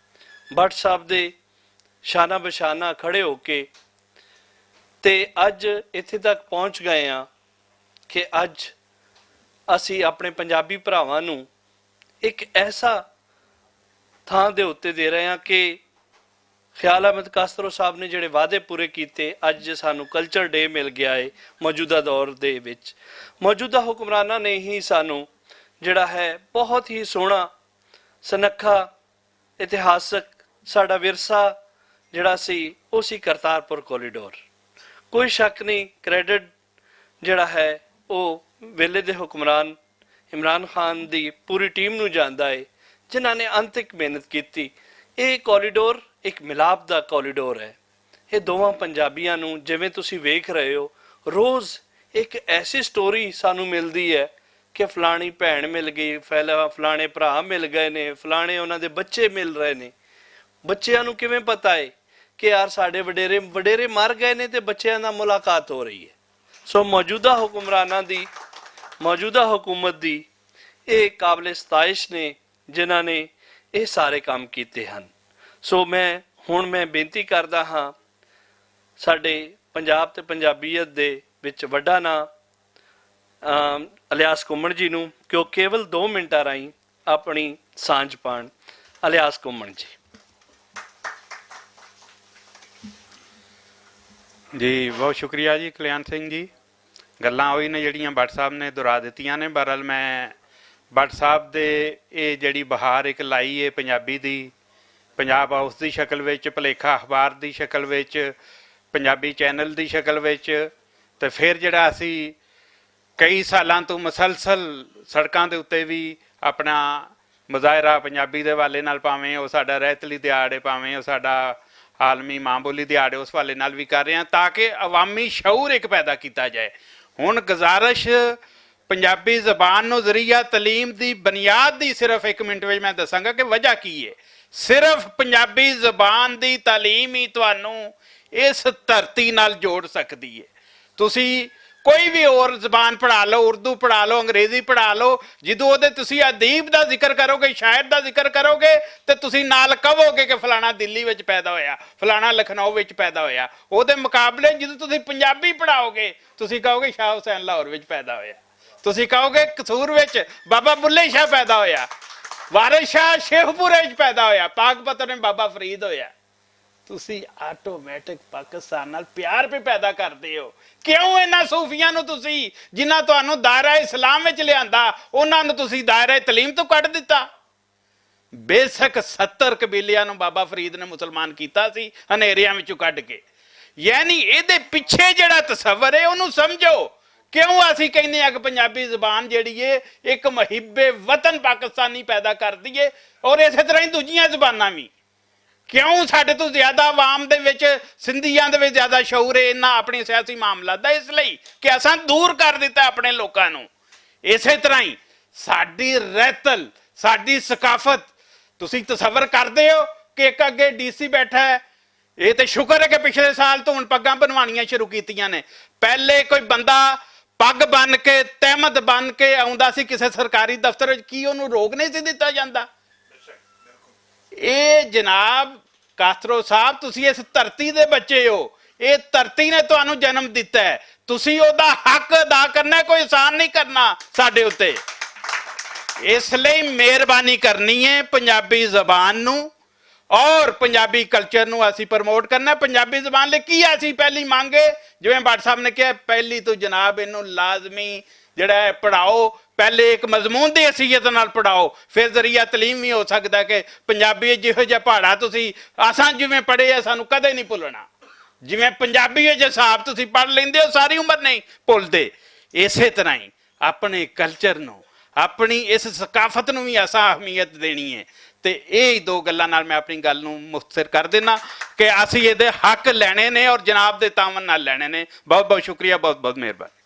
[SPEAKER 3] ਬੱਟ ਸਾਹਿਬ ਦੇ ਸ਼ਾਨਾ ਬਸ਼ਾਨਾ ਖੜੇ ਹੋ ਕੇ ਤੇ ਅੱਜ ਇੱਥੇ ਤੱਕ ਪਹੁੰਚ ਗਏ ਹਾਂ ਕਿ ਅੱਜ ਅਸੀਂ ਆਪਣੇ ਪੰਜਾਬੀ ਭਰਾਵਾਂ ਨੂੰ ਇੱਕ ਐਸਾ ਥਾਂ ਦੇ ਉੱਤੇ ਦੇ ਰਹੇ ਹਾਂ ਕਿ ਖਿਆਲ ਅਹਿਮਦ ਕਾਸਤਰੋ ਸਾਹਿਬ ਨੇ ਜਿਹੜੇ ਵਾਅਦੇ ਪੂਰੇ ਕੀਤੇ, ਅੱਜ ਸਾਨੂੰ ਕਲਚਰ ਡੇ ਮਿਲ ਗਿਆ ਹੈ। ਮੌਜੂਦਾ ਦੌਰ ਦੇ ਵਿੱਚ ਮੌਜੂਦਾ ਹੁਕਮਰਾਨਾਂ ਨੇ ਹੀ ਸਾਨੂੰ ਜਿਹੜਾ ਹੈ ਬਹੁਤ ਹੀ ਸੋਹਣਾ ਸੁਨੱਖਾ ਇਤਿਹਾਸਕ ਸਾਡਾ ਵਿਰਸਾ ਜਿਹੜਾ ਸੀ ਉਹ ਸੀ ਕਰਤਾਰਪੁਰ ਕੋਰੀਡੋਰ। ਕੋਈ ਸ਼ੱਕ ਨਹੀਂ, ਕ੍ਰੈਡਿਟ ਜਿਹੜਾ ਹੈ ਉਹ ਵੇਲੇ ਦੇ ਹੁਕਮਰਾਨ ਇਮਰਾਨ ਖਾਨ ਦੀ ਪੂਰੀ ਟੀਮ ਨੂੰ ਜਾਂਦਾ ਹੈ ਜਿਨ੍ਹਾਂ ਨੇ ਅੰਤਿਕ ਮਿਹਨਤ ਕੀਤੀ। ਇਹ ਕੋਰੀਡੋਰ ਇੱਕ ਮਿਲਾਪ ਦਾ ਕੋਰੀਡੋਰ ਹੈ। ਇਹ ਦੋਵਾਂ ਪੰਜਾਬੀਆਂ ਨੂੰ, ਜਿਵੇਂ ਤੁਸੀਂ ਵੇਖ ਰਹੇ ਹੋ, ਰੋਜ਼ ਇੱਕ ਐਸੀ ਸਟੋਰੀ ਸਾਨੂੰ ਮਿਲਦੀ ਹੈ ਕਿ ਫਲਾਣੀ ਭੈਣ ਮਿਲ ਗਈ, ਫਲਾਣੇ ਭਰਾ ਮਿਲ ਗਏ ਨੇ, ਫਲਾਣੇ ਉਹਨਾਂ ਦੇ ਬੱਚੇ ਮਿਲ ਰਹੇ ਨੇ। ਬੱਚਿਆਂ ਨੂੰ ਕਿਵੇਂ ਪਤਾ ਹੈ ਕਿ ਯਾਰ ਸਾਡੇ ਵਡੇਰੇ ਮਰ ਗਏ ਨੇ ਤੇ ਬੱਚਿਆਂ ਨਾਲ ਮੁਲਾਕਾਤ ਹੋ ਰਹੀ ਹੈ। ਸੋ ਮੌਜੂਦਾ ਹੁਕਮਰਾਨਾਂ ਦੀ, ਮੌਜੂਦਾ ਹੁਕੂਮਤ ਦੀ ਇਹ ਕਾਬਲੇ ਸਤਾਇਸ਼ ਨੇ ਜਿਨ੍ਹਾਂ ਨੇ ਇਹ ਸਾਰੇ ਕੰਮ ਕੀਤੇ ਹਨ। ਸੋ ਮੈਂ ਬੇਨਤੀ ਕਰਦਾ ਹਾਂ ਸਾਡੇ ਪੰਜਾਬ ਤੇ ਪੰਜਾਬੀਅਤ ਦੇ ਵਿੱਚ ਵੱਡਾ ਨਾਂ ਅਲਿਆਸ ਘੁੰਮਣ ਜੀ ਨੂੰ ਕਿ ਉਹ ਕੇਵਲ 2 ਮਿੰਟਾਂ ਰਾਹੀਂ ਆਪਣੀ ਸਾਂਝ ਪਾਣ। ਅਲਿਆਸ ਘੁੰਮਣ ਜੀ।
[SPEAKER 4] ਜੀ ਬਹੁਤ ਸ਼ੁਕਰੀਆ ਜੀ ਕਲਿਆਣ ਸਿੰਘ ਜੀ। ਗੱਲਾਂ ਉਹੀ ਨੇ ਜਿਹੜੀਆਂ ਬੱਟ ਸਾਹਿਬ ਨੇ ਦੁਹਰਾ ਦਿੱਤੀਆਂ ਨੇ। ਬਹਰਹਾਲ ਮੈਂ ਬੱਟ ਸਾਹਿਬ ਦੇ ਇਹ ਜਿਹੜੀ ਬਹਾਰ ਇੱਕ ਲਾਈ ਹੈ ਪੰਜਾਬੀ ਦੀ, ਪੰਜਾਬ ਹਾਊਸ ਦੀ ਸ਼ਕਲ ਵਿੱਚ, ਭੁਲੇਖਾ ਅਖਬਾਰ ਦੀ ਸ਼ਕਲ ਵਿੱਚ, ਪੰਜਾਬੀ ਚੈਨਲ ਦੀ ਸ਼ਕਲ ਵਿੱਚ, ਤੇ ਫਿਰ ਜਿਹੜਾ ਅਸੀਂ ਕਈ ਸਾਲਾਂ ਤੋਂ ਮੁਸਲਸਲ ਸੜਕਾਂ ਦੇ ਉੱਤੇ ਵੀ ਆਪਣਾ ਮੁਜ਼ਾਹਰਾ ਪੰਜਾਬੀ ਦੇ ਹਵਾਲੇ ਨਾਲ, ਭਾਵੇਂ ਉਹ ਸਾਡਾ ਰਹਿਤਲੀ ਦਿਹਾੜੇ, ਭਾਵੇਂ ਉਹ ਸਾਡਾ ਆਲਮੀ ਮਾਂ ਬੋਲੀ ਦਿਹਾੜੇ, ਉਸ ਹਵਾਲੇ ਨਾਲ ਵੀ ਕਰ ਰਹੇ ਹਾਂ, ਤਾਂ ਕਿ ਅਵਾਮੀ ਸ਼ਊਰ ਇੱਕ ਪੈਦਾ ਕੀਤਾ ਜਾਏ। ਹੁਣ ਗੁਜ਼ਾਰਿਸ਼ ਪੰਜਾਬੀ ਜ਼ਬਾਨ ਨੂੰ ਜ਼ਰੀਆ ਤਾਲੀਮ ਦੀ ਬੁਨਿਆਦ ਦੀ ਸਿਰਫ 1 ਮਿੰਟ ਵਿੱਚ ਮੈਂ ਦੱਸਾਂਗਾ ਕਿ ਵਜ੍ਹਾ ਕੀ ਹੈ। ਸਿਰਫ ਪੰਜਾਬੀ ਜ਼ਬਾਨ ਦੀ ਤਾਲੀਮ ਹੀ ਤੁਹਾਨੂੰ ਇਸ ਧਰਤੀ ਨਾਲ ਜੋੜ ਸਕਦੀ ਹੈ। ਤੁਸੀਂ ਕੋਈ ਵੀ ਹੋਰ ਜ਼ਬਾਨ ਪੜ੍ਹਾ ਲਓ, ਉਰਦੂ ਪੜ੍ਹਾ ਲਓ, ਅੰਗਰੇਜ਼ੀ ਪੜ੍ਹਾ ਲਓ, ਜਦੋਂ ਉਹਦੇ ਤੁਸੀਂ ਅਦੀਬ ਦਾ ਜ਼ਿਕਰ ਕਰੋਗੇ, ਸ਼ਾਇਰ ਦਾ ਜ਼ਿਕਰ ਕਰੋਗੇ, ਤੇ ਤੁਸੀਂ ਨਾਲ ਕਹੋਗੇ ਕਿ ਫਲਾਣਾ ਦਿੱਲੀ ਵਿੱਚ ਪੈਦਾ ਹੋਇਆ, ਫਲਾਣਾ ਲਖਨਊ ਵਿੱਚ ਪੈਦਾ ਹੋਇਆ। ਉਹਦੇ ਮੁਕਾਬਲੇ ਜਦੋਂ ਤੁਸੀਂ ਪੰਜਾਬੀ ਪੜ੍ਹਾਓਗੇ, ਤੁਸੀਂ ਕਹੋਗੇ ਸ਼ਾਹ ਹੁਸੈਨ ਲਾਹੌਰ ਵਿੱਚ ਪੈਦਾ ਹੋਇਆ, ਤੁਸੀਂ ਕਹੋਗੇ ਕਸੂਰ ਵਿੱਚ ਬਾਬਾ ਬੁੱਲੇ ਸ਼ਾਹ ਪੈਦਾ ਹੋਇਆ, ਵਾਰਿਸ ਸ਼ਾਹ ਸ਼ੇਖਪੁਰੇ ਵਿੱਚ ਪੈਦਾ ਹੋਇਆ, ਪਾਕਪਤਨ ਵਿੱਚ ਬਾਬਾ ਫਰੀਦ ਹੋਇਆ। ਤੁਸੀਂ ਆਟੋਮੈਟਿਕ ਪਾਕਿਸਤਾਨ ਨਾਲ ਪਿਆਰ ਵੀ ਪੈਦਾ ਕਰਦੇ ਹੋ। ਕਿਉਂ ਇਹਨਾਂ ਸੂਫੀਆਂ ਨੂੰ ਤੁਸੀਂ, ਜਿਨ੍ਹਾਂ ਤੁਹਾਨੂੰ ਦਾਇਰਾ ਇਸਲਾਮ ਵਿੱਚ ਲਿਆਂਦਾ, ਉਹਨਾਂ ਨੂੰ ਤੁਸੀਂ ਦਾਇਰਾ ਤਾਲੀਮ ਤੋਂ ਕੱਢ ਦਿੱਤਾ? ਬੇਸ਼ੱਕ 70 ਕਬੀਲਿਆਂ ਨੂੰ ਬਾਬਾ ਫਰੀਦ ਨੇ ਮੁਸਲਮਾਨ ਕੀਤਾ ਸੀ ਹਨੇਰਿਆਂ ਵਿੱਚੋਂ ਕੱਢ ਕੇ। ਯਾਨੀ ਇਹਦੇ ਪਿੱਛੇ ਜਿਹੜਾ ਤਸੱਵਰ ਹੈ ਉਹਨੂੰ ਸਮਝੋ। ਕਿਉਂ ਅਸੀਂ ਕਹਿੰਦੇ ਆ ਕਿ ਪੰਜਾਬੀ ਜ਼ਬਾਨ ਜਿਹੜੀ ਏ ਇੱਕ ਮੁਹਿੱਬੇ ਵਤਨ ਪਾਕਿਸਤਾਨੀ ਪੈਦਾ ਕਰਦੀ ਏ, ਔਰ ਇਸੇ ਤਰ੍ਹਾਂ ਹੀ ਦੂਜੀਆਂ ਜ਼ਬਾਨਾਂ ਵੀ। ਕਿਉਂ ਸਾਡੇ ਤੋਂ ਜ਼ਿਆਦਾ ਆਵਾਮ ਦੇ ਵਿੱਚ, ਸਿੰਧੀਆਂ ਦੇ ਵਿੱਚ ਜ਼ਿਆਦਾ ਸ਼ਊਰ ਹੈ ਇਹਨਾਂ ਆਪਣੇ ਸਿਆਸੀ ਮਾਮਲਾਤ ਦਾ? ਇਸ ਲਈ ਕਿ ਅਸਾਂ ਦੂਰ ਕਰ ਦਿੱਤਾ ਆਪਣੇ ਲੋਕਾਂ ਨੂੰ। ਇਸੇ ਤਰ੍ਹਾਂ ਹੀ ਸਾਡੀ ਰਹਿਤਲ, ਸਾਡੀ ਸਕਾਫਤ, ਤੁਸੀਂ ਤਸੱਵਰ ਕਰਦੇ ਹੋ ਕਿ ਇੱਕ ਅੱਗੇ ਡੀਸੀ ਬੈਠਾ ਹੈ, ਇਹ ਤੇ ਸ਼ੁਕਰ ਹੈ ਕਿ ਪਿਛਲੇ ਸਾਲ ਤੋਂ ਹੁਣ ਪੱਗਾਂ ਬਣਵਾਉਣੀਆਂ ਸ਼ੁਰੂ ਕੀਤੀਆਂ ਨੇ। ਪਹਿਲੇ ਕੋਈ ਬੰਦਾ ਪੱਗ ਬੰਨ ਕੇ, ਤਹਿਮਤ ਬੰਨ ਕੇ ਆਉਂਦਾ ਸੀ ਕਿਸੇ ਸਰਕਾਰੀ ਦਫ਼ਤਰ ਵਿੱਚ, ਕੀ ਉਹਨੂੰ ਰੋਕ ਨਹੀਂ ਸੀ ਦਿੱਤਾ ਜਾਂਦਾ? ਇਹ ਜਨਾਬ ਕਾਸਤਰੋ ਸਾਹਿਬ, ਤੁਸੀਂ ਇਸ ਧਰਤੀ ਦੇ ਬੱਚੇ ਹੋ, ਇਹ ਧਰਤੀ ਨੇ ਤੁਹਾਨੂੰ ਜਨਮ ਦਿੱਤਾ ਹੈ, ਤੁਸੀਂ ਉਹਦਾ ਹੱਕ ਅਦਾ ਕਰਨਾ, ਕੋਈ ਆਸਾਨ ਨਹੀਂ ਕਰਨਾ ਸਾਡੇ ਉੱਤੇ। ਇਸ ਲਈ ਮਿਹਰਬਾਨੀ ਕਰਨੀ ਹੈ ਪੰਜਾਬੀ ਜ਼ਬਾਨ ਨੂੰ ਔਰ ਪੰਜਾਬੀ ਕਲਚਰ ਨੂੰ ਅਸੀਂ ਪ੍ਰਮੋਟ ਕਰਨਾ। ਪੰਜਾਬੀ ਜ਼ਬਾਨ ਲਈ ਕੀ ਅਸੀਂ ਪਹਿਲੀ ਮੰਗ ਹੈ, ਜਿਵੇਂ ਭੱਟ ਸਾਹਿਬ ਨੇ ਕਿਹਾ, ਪਹਿਲੀ ਤੋਂ ਜਨਾਬ ਇਹਨੂੰ ਲਾਜ਼ਮੀ ਜਿਹੜਾ ਹੈ ਪੜ੍ਹਾਓ। ਪਹਿਲੇ ਇੱਕ ਮਜ਼ਮੂਨ ਦੀ ਹਸੀਅਤ ਨਾਲ ਪੜ੍ਹਾਓ, ਫਿਰ ਜ਼ਰੀਆ ਤਾਲੀਮ ਵੀ ਹੋ ਸਕਦਾ ਕਿ ਪੰਜਾਬੀ ਜਿਹੋ ਜਿਹਾ ਪਹਾੜਾ ਤੁਸੀਂ ਅਸਾਂ ਜਿਵੇਂ ਪੜ੍ਹੇ ਆ ਸਾਨੂੰ ਕਦੇ ਨਹੀਂ ਭੁੱਲਣਾ। ਜਿਵੇਂ ਪੰਜਾਬੀ ਵਿੱਚ ਹਿਸਾਬ ਤੁਸੀਂ ਪੜ੍ਹ ਲੈਂਦੇ ਹੋ, ਸਾਰੀ ਉਮਰ ਨਹੀਂ ਭੁੱਲਦੇ। ਇਸੇ ਤਰ੍ਹਾਂ ਹੀ ਆਪਣੇ ਕਲਚਰ ਨੂੰ, ਆਪਣੀ ਇਸ ਸਕਾਫਤ ਨੂੰ ਵੀ ਅਸਾਂ ਅਹਿਮੀਅਤ ਦੇਣੀ ਹੈ। ਤੇ ਇਹ ਦੋ ਗੱਲਾਂ ਨਾਲ ਮੈਂ ਆਪਣੀ ਗੱਲ ਨੂੰ ਮੁਖਤਸਰ ਕਰ ਦੇਣਾ ਕਿ ਅਸੀਂ ਇਹਦੇ ਹੱਕ ਲੈਣੇ ਨੇ ਔਰ ਜਨਾਬ ਦੇ ਤਾਮਨ ਨਾਲ ਲੈਣੇ ਨੇ। ਬਹੁਤ ਬਹੁਤ ਸ਼ੁਕਰੀਆ, ਬਹੁਤ ਬਹੁਤ ਮਿਹਰਬਾਨੀ।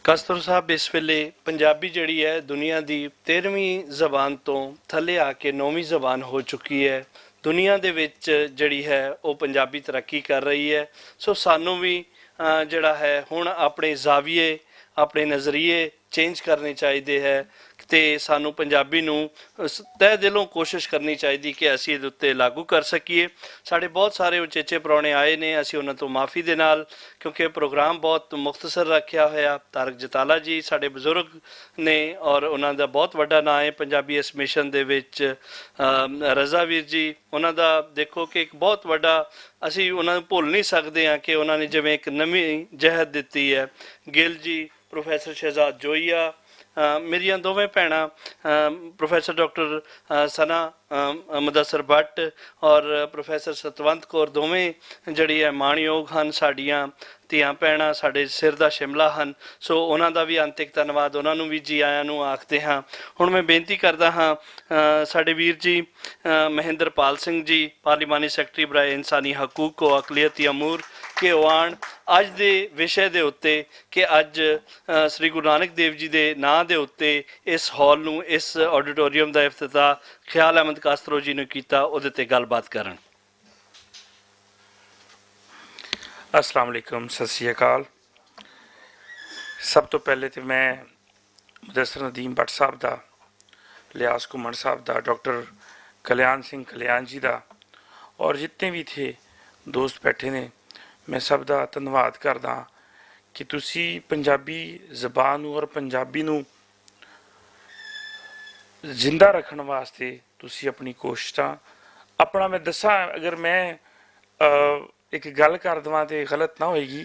[SPEAKER 3] ਕਾਸਤਰ ਸਾਹਿਬ, ਇਸ ਵੇਲੇ ਪੰਜਾਬੀ ਜਿਹੜੀ ਹੈ ਦੁਨੀਆ ਦੀ 13ਵੀਂ ਜ਼ਬਾਨ ਤੋਂ ਥੱਲੇ ਆ ਕੇ 9ਵੀਂ ਜ਼ਬਾਨ ਹੋ ਚੁੱਕੀ ਹੈ। ਦੁਨੀਆ ਦੇ ਵਿੱਚ ਜਿਹੜੀ ਹੈ ਉਹ ਪੰਜਾਬੀ ਤਰੱਕੀ ਕਰ ਰਹੀ ਹੈ। ਸੋ ਸਾਨੂੰ ਵੀ ਜਿਹੜਾ ਹੈ ਹੁਣ ਆਪਣੇ ਜ਼ਾਵੀਏ, ਆਪਣੇ ਨਜ਼ਰੀਏ ਚੇਂਜ ਕਰਨੇ ਚਾਹੀਦੇ ਹੈ ਤੇ ਸਾਨੂੰ ਪੰਜਾਬੀ ਨੂੰ ਤਹਿ ਦਿਲੋਂ ਕੋਸ਼ਿਸ਼ ਕਰਨੀ ਚਾਹੀਦੀ ਕਿ ਅਸੀਂ ਇਹਦੇ ਉੱਤੇ ਲਾਗੂ ਕਰ ਸਕੀਏ। ਸਾਡੇ ਬਹੁਤ ਸਾਰੇ ਉਚੇਚੇ ਪ੍ਰਾਹੁਣੇ ਆਏ ਨੇ, ਅਸੀਂ ਉਹਨਾਂ ਤੋਂ ਮਾਫੀ ਦੇ ਨਾਲ, ਕਿਉਂਕਿ ਪ੍ਰੋਗਰਾਮ ਬਹੁਤ ਮੁਖਤਸਰ ਰੱਖਿਆ ਹੋਇਆ। ਤਾਰਕ ਜਤਾਲਾ ਜੀ ਸਾਡੇ ਬਜ਼ੁਰਗ ਨੇ ਔਰ ਉਹਨਾਂ ਦਾ ਬਹੁਤ ਵੱਡਾ ਨਾਂ ਹੈ ਪੰਜਾਬੀ ਇਸ ਮਿਸ਼ਨ ਦੇ ਵਿੱਚ। ਰਜ਼ਾ ਵੀਰ ਜੀ, ਉਹਨਾਂ ਦਾ ਦੇਖੋ ਕਿ ਇੱਕ ਬਹੁਤ ਵੱਡਾ, ਅਸੀਂ ਉਹਨਾਂ ਨੂੰ ਭੁੱਲ ਨਹੀਂ ਸਕਦੇ ਹਾਂ ਕਿ ਉਹਨਾਂ ਨੇ ਜਿਵੇਂ ਇੱਕ ਨਵੀਂ ਜਹਿਦ ਦਿੱਤੀ ਹੈ। ਗਿੱਲ ਜੀ, ਪ੍ਰੋਫੈਸਰ ਸ਼ਹਿਜ਼ਾਦ ਜੋਈਆ, ਮੇਰੀਆਂ ਦੋਵੇਂ ਭੈਣਾਂ ਪ੍ਰੋਫੈਸਰ ਡਾਕਟਰ ਸਨਾ ਮੁਦੱਸਰ ਭੱਟ ਔਰ ਪ੍ਰੋਫੈਸਰ ਸਤਵੰਤ ਕੌਰ, ਦੋਵੇਂ ਜਿਹੜੀ ਹੈ ਮਾਣਯੋਗ ਹਨ, ਸਾਡੀਆਂ ਧੀਆਂ ਭੈਣਾਂ, ਸਾਡੇ ਸਿਰ ਦਾ ਸ਼ਿਮਲਾ ਹਨ। ਸੋ ਉਹਨਾਂ ਦਾ ਵੀ ਅੰਤਿਕ ਧੰਨਵਾਦ, ਉਹਨਾਂ ਨੂੰ ਵੀ ਜੀ ਆਇਆਂ ਨੂੰ ਆਖਦੇ ਹਾਂ। ਹੁਣ ਮੈਂ ਬੇਨਤੀ ਕਰਦਾ ਹਾਂ ਸਾਡੇ ਵੀਰ ਜੀ ਮਹਿੰਦਰਪਾਲ ਸਿੰਘ ਜੀ, ਪਾਰਲੀਮਾਨੀ ਸੈਕਟਰੀ ਬਰਾਏ ਇਨਸਾਨੀ ਹਕੂਕ ਓ ਅਕਲੀਅਤੀ ਅਮੂਰ, ਕਿ ਉਹ ਆਉਣ ਅੱਜ ਦੇ ਵਿਸ਼ੇ ਦੇ ਉੱਤੇ ਕਿ ਅੱਜ ਸ੍ਰੀ ਗੁਰੂ ਨਾਨਕ ਦੇਵ ਜੀ ਦੇ ਨਾਂ ਦੇ ਉੱਤੇ ਇਸ ਹਾਲ ਨੂੰ, ਇਸ ਆਡੀਟੋਰੀਅਮ ਦਾ ਇਫਤਿਤਾਹ ਖਿਆਲ ਅਹਿਮਦ ਕਾਸਤਰੋ ਜੀ ਨੇ ਕੀਤਾ, ਉਹਦੇ ਤੇ ਗੱਲਬਾਤ ਕਰਨ।
[SPEAKER 5] अस्सलाम वालेकुम, सत श्री अकाल। सब तो पहले तो मैं मुदस्सर नदीम भट्ट साहब का, लियास घुमन साहब का, डॉक्टर कल्याण सिंह कल्याण जी का और जितने भी थे दोस्त बैठे ने, मैं सब का धन्यवाद करदा कि तुसी पंजाबी ज़बान और पंजाबी नूं जिंदा रखने वास्ते तुसी अपनी कोशिशां अपना, मैं दसा अगर मैं एक गल कर देवां तो गलत ना होएगी।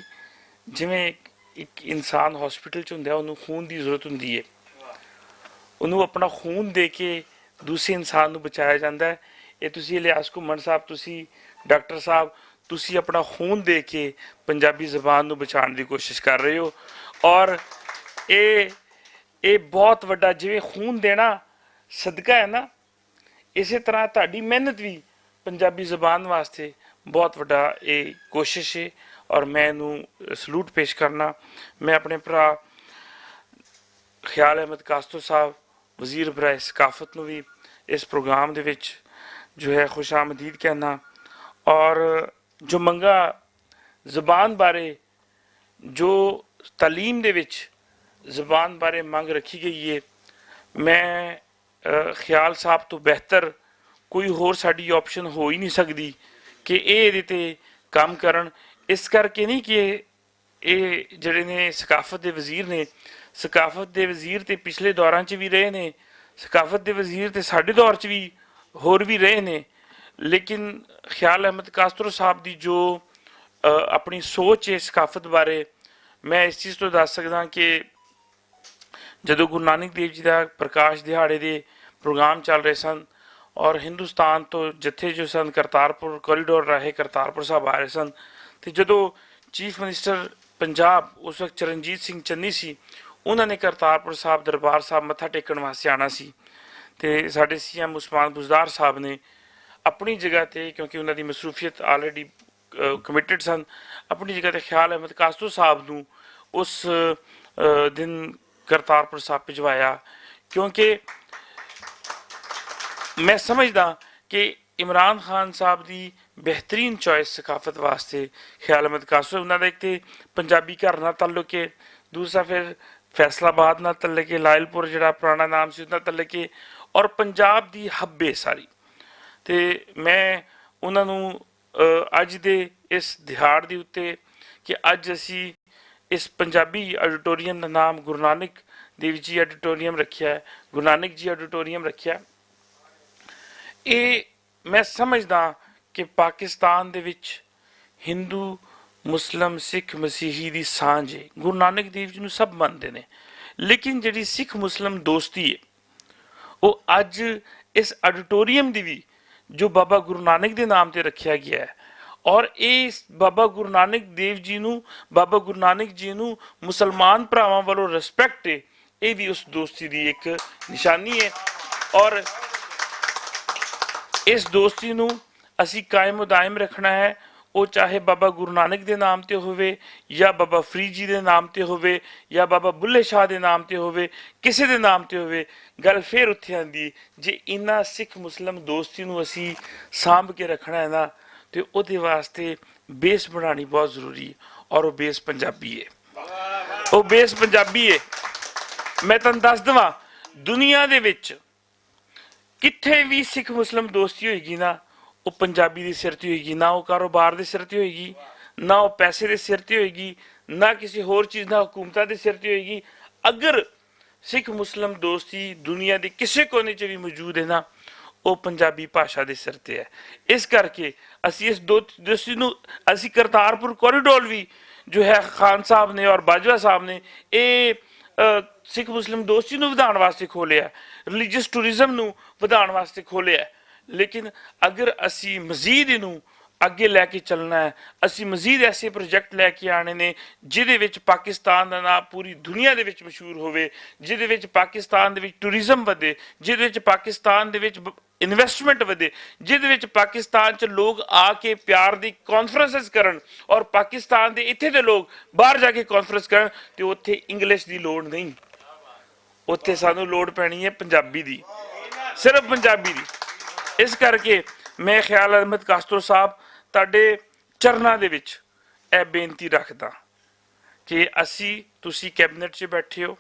[SPEAKER 5] जिवें एक इंसान हॉस्पिटल च हुंदा, उन्होंने खून की जरूरत हुंदी है, उन्होंने अपना खून दे के दूसरे इंसान को बचाया जाता है। ਇਹ ਤੁਸੀਂ ਇਲਿਆਸ ਘੁੰਮਣ ਸਾਹਿਬ, ਤੁਸੀਂ ਡਾਕਟਰ ਸਾਹਿਬ, ਤੁਸੀਂ ਆਪਣਾ ਖੂਨ ਦੇ ਕੇ ਪੰਜਾਬੀ ਜ਼ਬਾਨ ਨੂੰ ਬਚਾਉਣ ਦੀ ਕੋਸ਼ਿਸ਼ ਕਰ ਰਹੇ ਹੋ। ਔਰ ਇਹ ਬਹੁਤ ਵੱਡਾ, ਜਿਵੇਂ ਖੂਨ ਦੇਣਾ ਸਦਕਾ ਹੈ ਨਾ, ਇਸੇ ਤਰ੍ਹਾਂ ਤੁਹਾਡੀ ਮਿਹਨਤ ਵੀ ਪੰਜਾਬੀ ਜ਼ਬਾਨ ਵਾਸਤੇ ਬਹੁਤ ਵੱਡਾ ਇਹ ਕੋਸ਼ਿਸ਼ ਹੈ। ਔਰ ਮੈਂ ਇਹਨੂੰ ਸਲੂਟ ਪੇਸ਼ ਕਰਨਾ। ਮੈਂ ਆਪਣੇ ਭਰਾ ਖਿਆਲ ਅਹਿਮਦ ਕਾਸਤੋ ਸਾਹਿਬ, ਵਜ਼ੀਰ ਬਰਾਏ ਸਕਾਫਤ ਨੂੰ ਵੀ ਇਸ ਪ੍ਰੋਗਰਾਮ ਦੇ ਵਿੱਚ ਜੋ ਹੈ ਖੁਸ਼ ਆਮਦੀਦ ਕਹਿਣਾ। ਔਰ ਜੋ ਮੰਗਾ ਜ਼ਬਾਨ ਬਾਰੇ, ਜੋ ਤਾਲੀਮ ਦੇ ਵਿੱਚ ਜ਼ਬਾਨ ਬਾਰੇ ਮੰਗ ਰੱਖੀ ਗਈ ਹੈ, ਮੈਂ ਖਿਆਲ ਸਾਹਿਬ ਤੋਂ ਬਿਹਤਰ ਕੋਈ ਹੋਰ ਸਾਡੀ ਆਪਸ਼ਨ ਹੋ ਹੀ ਨਹੀਂ ਸਕਦੀ ਕਿ ਇਹ ਇਹਦੇ ਤੇ ਕੰਮ ਕਰਨ। ਇਸ ਕਰਕੇ ਨਹੀਂ ਕਿ ਇਹ ਜਿਹੜੇ ਨੇ ਸਕਾਫਤ ਦੇ ਵਜ਼ੀਰ ਨੇ, ਸਕਾਫਤ ਦੇ ਵਜ਼ੀਰ ਤੇ ਪਿਛਲੇ ਦੌਰਾਂ 'ਚ ਵੀ ਰਹੇ ਨੇ, ਸਕਾਫਤ ਦੇ ਵਜ਼ੀਰ ਤੇ ਸਾਡੇ ਦੌਰ 'ਚ ਵੀ ਹੋਰ ਵੀ ਰਹੇ ਨੇ, ਲੇਕਿਨ ਖਿਆਲ ਅਹਿਮਦ ਕਾਸਤਰੋ ਸਾਹਿਬ ਦੀ ਜੋ ਆਪਣੀ ਸੋਚ ਹੈ ਸਕਾਫਤ ਬਾਰੇ, ਮੈਂ ਇਸ ਚੀਜ਼ ਤੋਂ ਦੱਸ ਸਕਦਾ ਕਿ ਜਦੋਂ ਗੁਰੂ ਨਾਨਕ ਦੇਵ ਜੀ ਦਾ ਪ੍ਰਕਾਸ਼ ਦਿਹਾੜੇ ਦੇ ਪ੍ਰੋਗਰਾਮ ਚੱਲ ਰਹੇ ਸਨ ਔਰ ਹਿੰਦੁਸਤਾਨ ਤੋਂ ਜੱਥੇ ਜੋ ਸਨ ਕਰਤਾਰਪੁਰ ਕੋਰੀਡੋਰ ਰਾਹੀਂ ਕਰਤਾਰਪੁਰ ਸਾਹਿਬ ਆ ਰਹੇ ਸਨ, ਤੇ ਜਦੋਂ ਚੀਫ ਮਿਨਿਸਟਰ ਪੰਜਾਬ ਉਸ ਵਕਤ ਚਰਨਜੀਤ ਸਿੰਘ ਚੰਨੀ ਸੀ, ਉਹਨਾਂ ਨੇ ਕਰਤਾਰਪੁਰ ਸਾਹਿਬ ਦਰਬਾਰ ਸਾਹਿਬ ਮੱਥਾ ਟੇਕਣ ਵਾਸਤੇ ਆਉਣਾ ਸੀ, ਤੇ ਸਾਡੇ ਸੀਐਮ ਉਸਮਾਨ ਬੁਜ਼ਦਾਰ ਸਾਹਿਬ ਨੇ ਆਪਣੀ ਜਗ੍ਹਾ ਤੇ, ਕਿਉਂਕਿ ਉਹਨਾਂ ਦੀ ਮਸਰੂਫੀਅਤ ਆਲਰੇਡੀ ਕਮਿਟਡ ਸਨ, ਆਪਣੀ ਜਗ੍ਹਾ ਤੇ ਖਿਆਲ ਅਹਿਮਦ ਕਾਸਤੋ ਸਾਹਿਬ ਨੂੰ ਉਸ ਦਿਨ ਕਰਤਾਰਪੁਰ ਸਾਹਿਬ ਭਿਜਵਾਇਆ। ਕਿਉਂਕਿ ਮੈਂ ਸਮਝਦਾ ਕਿ ਇਮਰਾਨ ਖਾਨ ਸਾਹਿਬ ਦੀ ਬਿਹਤਰੀਨ ਚੋਇਸ ਸਕਾਫਤ ਵਾਸਤੇ ਖਿਆਲ ਅਹਿਮਦ ਕਾਸਤੋ, ਉਹਨਾਂ ਦਾ ਇੱਕ ਤੇ ਪੰਜਾਬੀ ਘਰ ਨਾਲ ਤਾਲੁਕ ਹੈ, ਦੂਸਰਾ ਫਿਰ ਫੈਸਲਾਬਾਦ ਨਾਲ ਤਾਲੁਕ ਹੈ, ਲਾਇਲਪੁਰ ਜਿਹੜਾ ਪੁਰਾਣਾ ਨਾਮ ਸੀ ਉਹਦਾ ਤਾਲੁਕ ਹੈ, ਔਰ ਪੰਜਾਬ ਦੀ ਹੱਬੇ ਸਾਰੀ। ਤੇ ਮੈਂ ਉਹਨਾਂ ਨੂੰ ਅੱਜ ਦੇ ਇਸ ਦਿਹਾੜ ਦੇ ਉੱਤੇ, ਕਿ ਅੱਜ ਅਸੀਂ ਇਸ ਪੰਜਾਬੀ ਆਡੀਟੋਰੀਅਮ ਦਾ ਨਾਮ ਗੁਰੂ ਨਾਨਕ ਦੇਵ ਜੀ ਆਡੀਟੋਰੀਅਮ ਰੱਖਿਆ ਹੈ, ਗੁਰੂ ਨਾਨਕ ਜੀ ਆਡੀਟੋਰੀਅਮ ਰੱਖਿਆ, ਇਹ ਮੈਂ ਸਮਝਦਾ ਕਿ ਪਾਕਿਸਤਾਨ ਦੇ ਵਿੱਚ ਹਿੰਦੂ, ਮੁਸਲਮ, ਸਿੱਖ, ਮਸੀਹੀ ਦੀ ਸਾਂਝ ਹੈ। ਗੁਰੂ ਨਾਨਕ ਦੇਵ ਜੀ ਨੂੰ ਸਭ ਮੰਨਦੇ ਨੇ, ਲੇਕਿਨ ਜਿਹੜੀ ਸਿੱਖ ਮੁਸਲਮ ਦੋਸਤੀ ਹੈ ਉਹ ਅੱਜ ਇਸ ਆਡੀਟੋਰੀਅਮ ਦੀ ਵੀ ਜੋ ਬਾਬਾ ਗੁਰੂ ਨਾਨਕ ਦੇ ਨਾਮ ਤੇ ਰੱਖਿਆ ਗਿਆ ਹੈ, ਔਰ ਇਹ ਬਾਬਾ ਗੁਰੂ ਨਾਨਕ ਦੇਵ ਜੀ ਨੂੰ, ਬਾਬਾ ਗੁਰੂ ਨਾਨਕ ਜੀ ਨੂੰ ਮੁਸਲਮਾਨ ਭਰਾਵਾਂ ਵੱਲੋਂ ਰਿਸਪੈਕਟ ਹੈ, ਇਹ ਵੀ ਉਸ ਦੋਸਤੀ ਦੀ ਇੱਕ ਨਿਸ਼ਾਨੀ ਹੈ। ਔਰ ਇਸ ਦੋਸਤੀ ਨੂੰ ਅਸੀਂ ਕਾਇਮ ਉਦਾਇਮ ਰੱਖਣਾ ਹੈ, ਉਹ ਚਾਹੇ ਬਾਬਾ ਗੁਰੂ ਨਾਨਕ ਦੇ ਨਾਮ ਤੇ ਹੋਵੇ, ਜਾਂ ਬਾਬਾ ਫਰੀਦ ਜੀ ਦੇ ਨਾਮ ਤੇ ਹੋਵੇ, ਜਾਂ ਬਾਬਾ ਬੁੱਲੇ ਸ਼ਾਹ ਦੇ ਨਾਮ ਤੇ ਹੋਵੇ, ਕਿਸੇ ਦੇ ਨਾਮ ਤੇ ਹੋਵੇ। ਗੱਲ ਫੇਰ ਉੱਥੇ ਆਉਂਦੀ, ਜੇ ਇਹਨਾਂ ਸਿੱਖ ਮੁਸਲਮ ਦੋਸਤੀ ਨੂੰ ਅਸੀਂ ਸਾਂਭ ਕੇ ਰੱਖਣਾ ਹੈ ਨਾ, ਤੇ ਉਹਦੇ ਵਾਸਤੇ ਬੇਸ ਬਣਾਉਣੀ ਬਹੁਤ ਜ਼ਰੂਰੀ ਹੈ, ਔਰ ਉਹ ਬੇਸ ਪੰਜਾਬੀ ਹੈ, ਉਹ ਬੇਸ ਪੰਜਾਬੀ ਹੈ। ਮੈਂ ਤੁਹਾਨੂੰ ਦੱਸ ਦੇਵਾਂ, ਦੁਨੀਆ ਦੇ ਵਿੱਚ ਕਿੱਥੇ ਵੀ ਸਿੱਖ ਮੁਸਲਮ ਦੋਸਤੀ ਹੋਏਗੀ ਨਾ, ਉਹ ਪੰਜਾਬੀ ਦੇ ਸਿਰ ਤੇ ਹੋਏਗੀ, ਨਾ ਉਹ ਕਾਰੋਬਾਰ ਦੇ ਸਿਰ ਤੇ ਹੋਏਗੀ, ਨਾ ਉਹ ਪੈਸੇ ਦੇ ਸਿਰ ਤੇ ਹੋਏਗੀ, ਨਾ ਕਿਸੇ ਹੋਰ ਚੀਜ਼ ਦਾ ਹਕੂਮਤਾਂ ਦੇ ਸਿਰ ਤੇ ਹੋਏਗੀ। ਅਗਰ ਸਿੱਖ ਮੁਸਲਮ ਦੋਸਤੀ ਦੁਨੀਆ ਦੇ ਕਿਸੇ ਕੋਨੇ 'ਚ ਵੀ ਮੌਜੂਦ ਹੈ ਨਾ, ਉਹ ਪੰਜਾਬੀ ਭਾਸ਼ਾ ਦੇ ਸਿਰ ਤੇ ਹੈ। ਇਸ ਕਰਕੇ ਅਸੀਂ ਇਸ ਦੋਸਤੀ ਨੂੰ, ਅਸੀਂ ਕਰਤਾਰਪੁਰ ਕੋਰੀਡੋਰ ਵੀ ਜੋ ਹੈ ਖਾਨ ਸਾਹਿਬ ਨੇ ਔਰ ਬਾਜਵਾ ਸਾਹਿਬ ਨੇ ਇਹ ਸਿੱਖ ਮੁਸਲਿਮ ਦੋਸਤੀ ਨੂੰ ਵਧਾਉਣ ਵਾਸਤੇ ਖੋਲਿਆ, ਰਿਲੀਜੀਅਸ ਟੂਰਿਜ਼ਮ ਨੂੰ ਵਧਾਉਣ ਵਾਸਤੇ ਖੋਲਿਆ। ਲੇਕਿਨ ਅਗਰ ਅਸੀਂ ਮਜ਼ੀਦ ਇਹਨੂੰ ਅੱਗੇ ਲੈ ਕੇ ਚੱਲਣਾ ਹੈ, ਅਸੀਂ ਮਜ਼ੀਦ ਐਸੇ ਪ੍ਰੋਜੈਕਟ ਲੈ ਕੇ ਆਣੇ ਨੇ ਜਿਹਦੇ ਵਿੱਚ ਪਾਕਿਸਤਾਨ ਦਾ ਨਾਮ ਪੂਰੀ ਦੁਨੀਆ ਦੇ ਵਿੱਚ ਮਸ਼ਹੂਰ ਹੋਵੇ, ਜਿਹਦੇ ਵਿੱਚ ਪਾਕਿਸਤਾਨ ਦੇ ਵਿੱਚ ਟੂਰਿਜ਼ਮ ਵਧੇ, ਜਿਹਦੇ ਵਿੱਚ ਪਾਕਿਸਤਾਨ ਦੇ ਵਿੱਚ ਇਨਵੈਸਟਮੈਂਟ ਵਧੇ, ਜਿਹਦੇ ਵਿੱਚ ਪਾਕਿਸਤਾਨ 'ਚ ਲੋਕ ਆ ਕੇ ਪਿਆਰ ਦੀ ਕਾਨਫਰੰਸਿਸ ਕਰਨ ਔਰ ਪਾਕਿਸਤਾਨ ਦੇ ਇੱਥੇ ਦੇ ਲੋਕ ਬਾਹਰ ਜਾ ਕੇ ਕਾਨਫਰੰਸ ਕਰਨ, ਤੇ ਉੱਥੇ ਇੰਗਲਿਸ਼ ਦੀ ਲੋੜ ਨਹੀਂ, ਉੱਥੇ ਸਾਨੂੰ ਲੋੜ ਪੈਣੀ ਹੈ ਪੰਜਾਬੀ ਦੀ, ਸਿਰਫ ਪੰਜਾਬੀ ਦੀ। ਇਸ ਕਰਕੇ ਮੈਂ ਖਿਆਲ ਅਹਿਮਦ ਕਾਸਤੋ ਸਾਹਿਬ ਤੁਹਾਡੇ ਚਰਨਾਂ ਦੇ ਵਿੱਚ ਇਹ ਬੇਨਤੀ ਰੱਖਦਾ ਕਿ ਅਸੀਂ, ਤੁਸੀਂ ਕੈਬਨਿਟ 'ਚ ਬੈਠੇ ਹੋ,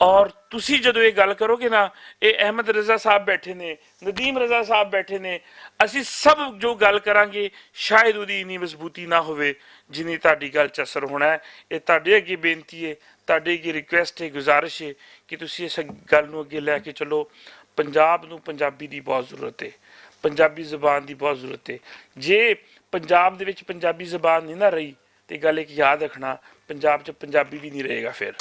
[SPEAKER 5] ਔਰ ਤੁਸੀਂ ਜਦੋਂ ਇਹ ਗੱਲ ਕਰੋਗੇ ਨਾ, ਇਹ ਅਹਿਮਦ ਰਜ਼ਾ ਸਾਹਿਬ ਬੈਠੇ ਨੇ, ਨਦੀਮ ਰਜ਼ਾ ਸਾਹਿਬ ਬੈਠੇ ਨੇ, ਅਸੀਂ ਸਭ ਜੋ ਗੱਲ ਕਰਾਂਗੇ ਸ਼ਾਇਦ ਉਹਦੀ ਇੰਨੀ ਮਜ਼ਬੂਤੀ ਨਾ ਹੋਵੇ ਜਿੰਨੀ ਤੁਹਾਡੀ ਗੱਲ 'ਚ ਅਸਰ ਹੋਣਾ ਹੈ। ਇਹ ਤੁਹਾਡੇ ਅੱਗੇ ਬੇਨਤੀ ਹੈ, ਤੁਹਾਡੇ ਅੱਗੇ ਰਿਕੁਐਸਟ ਹੈ, ਗੁਜ਼ਾਰਿਸ਼ ਹੈ ਕਿ ਤੁਸੀਂ ਇਸ ਗੱਲ ਨੂੰ ਅੱਗੇ ਲੈ ਕੇ ਚੱਲੋ। ਪੰਜਾਬ ਨੂੰ ਪੰਜਾਬੀ ਦੀ ਬਹੁਤ ਜ਼ਰੂਰਤ ਹੈ, ਪੰਜਾਬੀ ਜ਼ਬਾਨ ਦੀ ਬਹੁਤ ਜ਼ਰੂਰਤ ਹੈ। ਜੇ ਪੰਜਾਬ ਦੇ ਵਿੱਚ ਪੰਜਾਬੀ ਜ਼ਬਾਨ ਨਹੀਂ ਨਾ ਰਹੀ, ਤੇ ਗੱਲ ਇੱਕ ਯਾਦ ਰੱਖਣਾ, ਪੰਜਾਬ 'ਚ ਪੰਜਾਬੀ ਵੀ ਨਹੀਂ ਰਹੇਗਾ ਫਿਰ।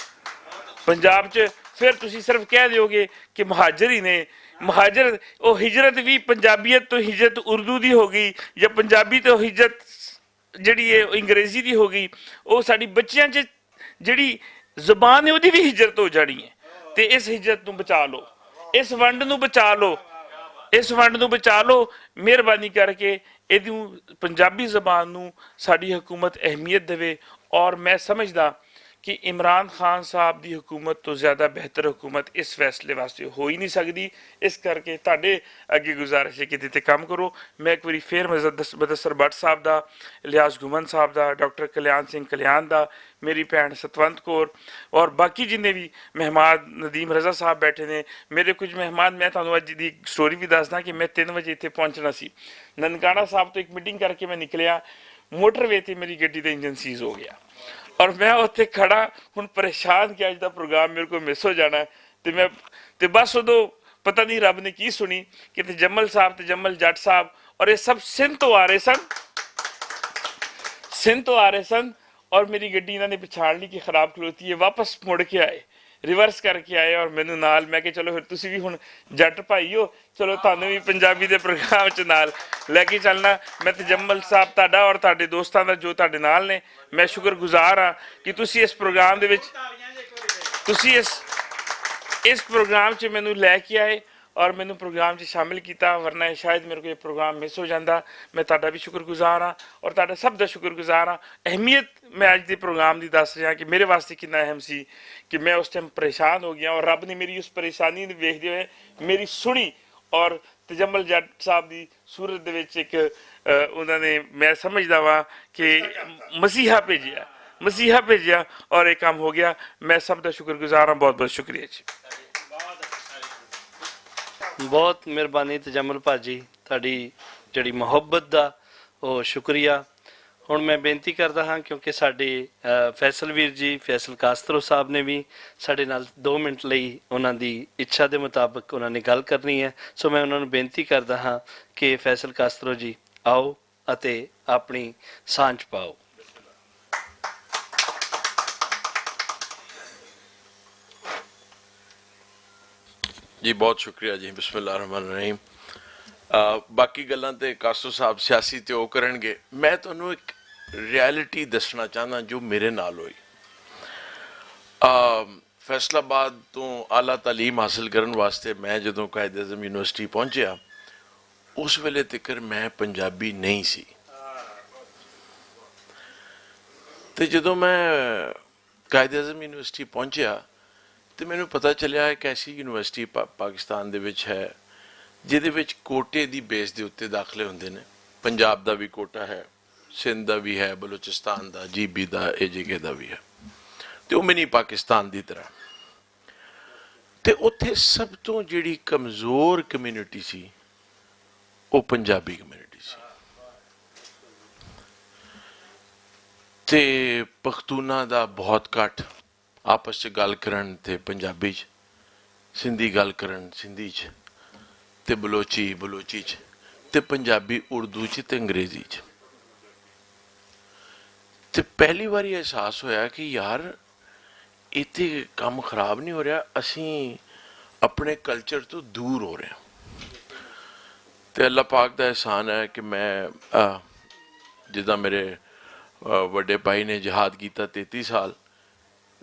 [SPEAKER 5] ਪੰਜਾਬ 'ਚ ਫਿਰ ਤੁਸੀਂ ਸਿਰਫ ਕਹਿ ਦਿਓਗੇ ਕਿ ਮੁਹਾਜਰ ਹੀ ਨੇ। ਮੁਹਾਜਰ ਉਹ ਹਿਜਰਤ ਵੀ ਪੰਜਾਬੀਅਤ ਤੋਂ ਹਿਜਰਤ ਉਰਦੂ ਦੀ ਹੋ ਗਈ, ਜਾਂ ਪੰਜਾਬੀ ਤੋਂ ਹਿਜਰਤ ਜਿਹੜੀ ਹੈ ਉਹ ਅੰਗਰੇਜ਼ੀ ਦੀ ਹੋ ਗਈ। ਉਹ ਸਾਡੀ ਬੱਚਿਆਂ 'ਚ ਜਿਹੜੀ ਜ਼ੁਬਾਨ ਹੈ ਉਹਦੀ ਵੀ ਹਿਜਰਤ ਹੋ ਜਾਣੀ ਹੈ। ਤੇ ਇਸ ਹਿਜਰਤ ਨੂੰ ਬਚਾ ਲਓ, ਇਸ ਵੰਡ ਨੂੰ ਬਚਾ ਲਓ, ਇਸ ਵੰਡ ਨੂੰ ਬਚਾ ਲਓ। ਮਿਹਰਬਾਨੀ ਕਰਕੇ ਇਹਨੂੰ ਪੰਜਾਬੀ ਜ਼ਬਾਨ ਨੂੰ ਸਾਡੀ ਹਕੂਮਤ ਅਹਿਮੀਅਤ ਦੇਵੇ। ਔਰ ਮੈਂ ਸਮਝਦਾ ਕਿ ਇਮਰਾਨ ਖਾਨ ਸਾਹਿਬ ਦੀ ਹਕੂਮਤ ਤੋਂ ਜ਼ਿਆਦਾ ਬਿਹਤਰ ਹਕੂਮਤ ਇਸ ਫੈਸਲੇ ਵਾਸਤੇ ਹੋ ਹੀ ਨਹੀਂ ਸਕਦੀ। ਇਸ ਕਰਕੇ ਤੁਹਾਡੇ ਅੱਗੇ ਗੁਜ਼ਾਰਿਸ਼ ਹੈ ਕਿ ਇਹਦੇ 'ਤੇ ਕੰਮ ਕਰੋ। ਮੈਂ ਇੱਕ ਵਾਰੀ ਫੇਰ ਮੁਦੱਸਰ ਭੱਟ ਸਾਹਿਬ ਦਾ, ਇਲਿਆਸ ਗੁਮਨ ਸਾਹਿਬ ਦਾ, ਡਾਕਟਰ ਕਲਿਆਣ ਸਿੰਘ ਕਲਿਆਣ ਦਾ, ਮੇਰੀ ਭੈਣ ਸਤਵੰਤ ਕੌਰ ਔਰ ਬਾਕੀ ਜਿੰਨੇ ਵੀ ਮਹਿਮਾਨ, ਨਦੀਮ ਰਜ਼ਾ ਸਾਹਿਬ ਬੈਠੇ ਨੇ, ਮੇਰੇ ਕੁਝ ਮਹਿਮਾਨ, ਮੈਂ ਤੁਹਾਨੂੰ ਅੱਜ ਦੀ ਸਟੋਰੀ ਵੀ ਦੱਸਦਾ ਕਿ ਮੈਂ 3 ਵਜੇ ਇੱਥੇ ਪਹੁੰਚਣਾ ਸੀ। ਨਨਕਾਣਾ ਸਾਹਿਬ ਤੋਂ ਇੱਕ ਮੀਟਿੰਗ ਕਰਕੇ ਮੈਂ ਨਿਕਲਿਆ, ਮੋਟਰਵੇ ਤੇ ਮੇਰੀ ਗੱਡੀ ਦਾ ਇੰਜਨ ਸੀਜ਼ ਹੋ ਗਿਆ ਔਰ ਮੈਂ ਉੱਥੇ ਖੜਾ ਹੁਣ ਪਰੇਸ਼ਾਨ ਕਿ ਅੱਜ ਦਾ ਪ੍ਰੋਗਰਾਮ ਮੇਰੇ ਕੋਲ ਮਿਸ ਹੋ ਜਾਣਾ। ਤੇ ਬਸ ਉਦੋਂ ਪਤਾ ਨਹੀਂ ਰੱਬ ਨੇ ਕੀ ਸੁਣੀ ਕਿ ਤਜਮਲ ਸਾਹਿਬ, ਤਜਮਲ ਜੱਟ ਸਾਹਿਬ ਔਰ ਇਹ ਸਭ ਸਿੰਧ ਤੋਂ ਆ ਰਹੇ ਸਨ, ਸਿੰਧ ਤੋਂ ਆ ਰਹੇ ਸਨ। ਔਰ ਮੇਰੀ ਗੱਡੀ ਇਹਨਾਂ ਨੇ ਪਛਾਣ ਲਈ ਕਿ ਖਰਾਬ ਖਲੋਤੀ ਹੈ, ਵਾਪਸ ਮੁੜ ਕੇ ਆਏ, ਰਿਵਰਸ ਕਰਕੇ ਆਏ ਔਰ ਮੈਨੂੰ ਨਾਲ, ਮੈਂ ਕਿਹਾ ਚਲੋ ਫਿਰ ਤੁਸੀਂ ਵੀ ਹੁਣ ਜੱਟ ਭਾਈ ਹੋ, ਚਲੋ ਤੁਹਾਨੂੰ ਵੀ ਪੰਜਾਬੀ ਦੇ ਪ੍ਰੋਗਰਾਮ 'ਚ ਨਾਲ ਲੈ ਕੇ ਚੱਲਣਾ। ਮੈਂ ਤਜਮਲ ਸਾਹਿਬ ਤੁਹਾਡਾ ਔਰ ਤੁਹਾਡੇ ਦੋਸਤਾਂ ਦਾ ਜੋ ਤੁਹਾਡੇ ਨਾਲ ਨੇ, ਮੈਂ ਸ਼ੁਕਰਗੁਜ਼ਾਰ ਹਾਂ ਕਿ ਤੁਸੀਂ ਇਸ ਪ੍ਰੋਗਰਾਮ ਦੇ ਵਿੱਚ, ਤੁਸੀਂ ਇਸ ਪ੍ਰੋਗਰਾਮ 'ਚ ਮੈਨੂੰ ਲੈ ਕੇ ਆਏ ਔਰ ਮੈਨੂੰ ਪ੍ਰੋਗਰਾਮ 'ਚ ਸ਼ਾਮਿਲ ਕੀਤਾ, ਵਰਨਾ ਸ਼ਾਇਦ ਮੇਰੇ ਕੋਲ ਇਹ ਪ੍ਰੋਗਰਾਮ ਮਿਸ ਹੋ ਜਾਂਦਾ। ਮੈਂ ਤੁਹਾਡਾ ਵੀ ਸ਼ੁਕਰਗੁਜ਼ਾਰ ਹਾਂ ਔਰ ਤੁਹਾਡਾ ਸਭ ਦਾ ਸ਼ੁਕਰਗੁਜ਼ਾਰ ਹਾਂ। ਅਹਿਮੀਅਤ ਮੈਂ ਅੱਜ ਦੇ ਪ੍ਰੋਗਰਾਮ ਦੀ ਦੱਸ ਰਿਹਾ ਕਿ ਮੇਰੇ ਵਾਸਤੇ ਕਿੰਨਾ ਅਹਿਮ ਸੀ ਕਿ ਮੈਂ ਉਸ ਟਾਈਮ ਪਰੇਸ਼ਾਨ ਹੋ ਗਿਆ ਔਰ ਰੱਬ ਨੇ ਮੇਰੀ ਉਸ ਪਰੇਸ਼ਾਨੀ ਨੂੰ ਵੇਖਦੇ ਹੋਏ ਮੇਰੀ ਸੁਣੀ ਔਰ ਤਜਮਲ ਜੱਟ ਸਾਹਿਬ ਦੀ ਸੂਰਤ ਦੇ ਵਿੱਚ ਇੱਕ ਉਹਨਾਂ ਨੇ, ਮੈਂ ਸਮਝਦਾ ਵਾਂ ਕਿ ਮਸੀਹਾ ਭੇਜਿਆ ਔਰ ਇਹ ਕੰਮ ਹੋ ਗਿਆ। ਮੈਂ ਸਭ ਦਾ ਸ਼ੁਕਰਗੁਜ਼ਾਰ ਹਾਂ। ਬਹੁਤ ਬਹੁਤ ਸ਼ੁਕਰੀਆ ਜੀ।
[SPEAKER 3] ਬਹੁਤ ਮਿਹਰਬਾਨੀ ਤਜਮਲ ਭਾਜੀ, ਤੁਹਾਡੀ ਜਿਹੜੀ ਮੁਹੱਬਤ ਦਾ ਉਹ ਸ਼ੁਕਰੀਆ। ਹੁਣ ਮੈਂ ਬੇਨਤੀ ਕਰਦਾ ਹਾਂ ਕਿਉਂਕਿ ਸਾਡੇ ਫੈਸਲ ਵੀਰ ਜੀ, ਫੈਸਲ ਕਾਸਤਰੋ ਸਾਹਿਬ ਨੇ ਵੀ ਸਾਡੇ ਨਾਲ 2 ਮਿੰਟ ਲਈ ਉਹਨਾਂ ਦੀ ਇੱਛਾ ਦੇ ਮੁਤਾਬਕ ਉਹਨਾਂ ਨੇ ਗੱਲ ਕਰਨੀ ਹੈ। ਸੋ ਮੈਂ ਉਹਨਾਂ ਨੂੰ ਬੇਨਤੀ ਕਰਦਾ ਹਾਂ ਕਿ ਫੈਸਲ ਕਾਸਤਰੋ ਜੀ ਆਓ ਅਤੇ ਆਪਣੀ ਸਾਂਝ ਪਾਓ।
[SPEAKER 6] ਜੀ ਬਹੁਤ ਸ਼ੁਕਰੀਆ ਜੀ। ਬਿਸਮਿਲ੍ਲਾਹਿਰ ਰਹਿਮਾਨ ਰਹੀਮ। ਬਾਕੀ ਗੱਲਾਂ ਤੇ ਕਾਸੋ ਸਾਹਿਬ ਸਿਆਸੀ ਤੇ ਉਹ ਕਰਨਗੇ। ਮੈਂ ਤੁਹਾਨੂੰ ਇੱਕ ਰਿਐਲਿਟੀ ਦੱਸਣਾ ਚਾਹੁੰਦਾ ਜੋ ਮੇਰੇ ਨਾਲ ਹੋਈ। ਫੈਸਲਾਬਾਦ ਤੋਂ ਆਲਾ ਤਾਲੀਮ ਹਾਸਲ ਕਰਨ ਵਾਸਤੇ ਮੈਂ ਜਦੋਂ ਕਾਇਦ ਆਜ਼ਮ ਯੂਨੀਵਰਸਿਟੀ ਪਹੁੰਚਿਆ, ਉਸ ਵੇਲੇ ਤੱਕ ਮੈਂ ਪੰਜਾਬੀ ਨਹੀਂ ਸੀ। ਤੇ ਜਦੋਂ ਮੈਂ ਕਾਇਦ ਆਜ਼ਮ ਯੂਨੀਵਰਸਿਟੀ ਪਹੁੰਚਿਆ ਤੇ ਮੈਨੂੰ ਪਤਾ ਚੱਲਿਆ ਇੱਕ ਐਸੀ ਯੂਨੀਵਰਸਿਟੀ ਪਾਕਿਸਤਾਨ ਦੇ ਵਿੱਚ ਹੈ ਜਿਹਦੇ ਵਿੱਚ ਕੋਟੇ ਦੀ ਬੇਸ ਦੇ ਉੱਤੇ ਦਾਖਲੇ ਹੁੰਦੇ ਨੇ। ਪੰਜਾਬ ਦਾ ਵੀ ਕੋਟਾ ਹੈ, ਸਿੰਧ ਦਾ ਵੀ ਹੈ, ਬਲੋਚਿਸਤਾਨ ਦਾ, ਜੀਬੀ ਦਾ, AJK ਦਾ ਵੀ ਹੈ, ਤੇ ਉਹ ਮਿਨੀ ਪਾਕਿਸਤਾਨ ਦੀ ਤਰ੍ਹਾਂ। ਤੇ ਉੱਥੇ ਸਭ ਤੋਂ ਜਿਹੜੀ ਕਮਜ਼ੋਰ ਕਮਿਊਨਿਟੀ ਸੀ ਉਹ ਪੰਜਾਬੀ ਕਮਿਊਨਿਟੀ ਸੀ। ਤੇ ਪਖਤੂਨਾ ਦਾ ਬਹੁਤ ਘੱਟ ਆਪਸ 'ਚ ਗੱਲ ਕਰਨ ਤੇ ਪੰਜਾਬੀ 'ਚ, ਸਿੰਧੀ ਗੱਲ ਕਰਨ ਸਿੰਧੀ 'ਚ, ਤੇ ਬਲੋਚੀ 'ਚ, ਤੇ ਪੰਜਾਬੀ ਉਰਦੂ 'ਚ ਤੇ ਅੰਗਰੇਜ਼ੀ 'ਚ। ਤੇ ਪਹਿਲੀ ਵਾਰੀ ਅਹਿਸਾਸ ਹੋਇਆ ਕਿ ਯਾਰ ਇੱਥੇ ਕੰਮ ਖਰਾਬ ਨਹੀਂ ਹੋ ਰਿਹਾ, ਅਸੀਂ ਆਪਣੇ ਕਲਚਰ ਤੋਂ ਦੂਰ ਹੋ ਰਹੇ ਹਾਂ। ਤੇ ਅੱਲਾਹ ਪਾਕ ਦਾ ਅਹਿਸਾਨ ਹੈ ਕਿ ਮੈਂ ਜਿੱਦਾਂ ਮੇਰੇ ਵੱਡੇ ਭਾਈ ਨੇ ਜਿਹਾਦ ਕੀਤਾ 33 ਸਾਲ,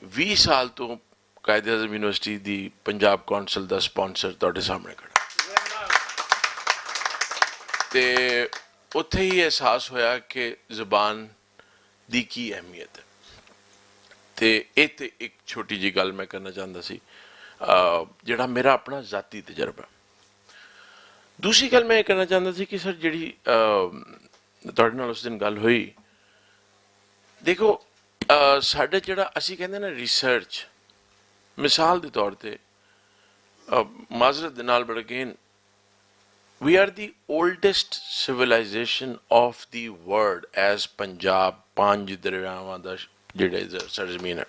[SPEAKER 6] 20 ਸਾਲ ਤੋਂ ਕਾਇਦ ਆਜ਼ਮ ਯੂਨੀਵਰਸਿਟੀ ਦੀ ਪੰਜਾਬ ਕੌਂਸਲ ਦਾ ਸਪਾਂਸਰ ਤੁਹਾਡੇ ਸਾਹਮਣੇ ਖੜਾ। ਤੇ ਉੱਥੇ ਹੀ ਅਹਿਸਾਸ ਹੋਇਆ ਕਿ ਜ਼ੁਬਾਨ ਦੀ ਕੀ ਅਹਿਮੀਅਤ ਹੈ। ਤੇ ਇਹ ਤੇ ਇੱਕ ਛੋਟੀ ਜਿਹੀ ਗੱਲ ਮੈਂ ਕਰਨਾ ਚਾਹੁੰਦਾ ਸੀ, ਜਿਹੜਾ ਮੇਰਾ ਆਪਣਾ ਜ਼ਾਤੀ ਤਜਰਬਾ। ਦੂਸਰੀ ਗੱਲ ਮੈਂ ਇਹ ਕਰਨਾ ਚਾਹੁੰਦਾ ਸੀ ਕਿ ਸਰ ਜਿਹੜੀ ਤੁਹਾਡੇ ਨਾਲ ਉਸ ਦਿਨ ਗੱਲ ਹੋਈ, ਦੇਖੋ ਸਾਡਾ ਜਿਹੜਾ ਅਸੀਂ ਕਹਿੰਦੇ ਨਾ ਰਿਸਰਚ, ਮਿਸਾਲ ਦੇ ਤੌਰ ਤੇ ਮਾਜ਼ਰਤ ਦੇ ਨਾਲ but again we are the oldest civilization of the world as Punjab 5 ਦਰਿਆਵਾਂ ਦਾ ਜਿਹੜਾ ਸਰਜ਼ਮੀਨ ਹੈ।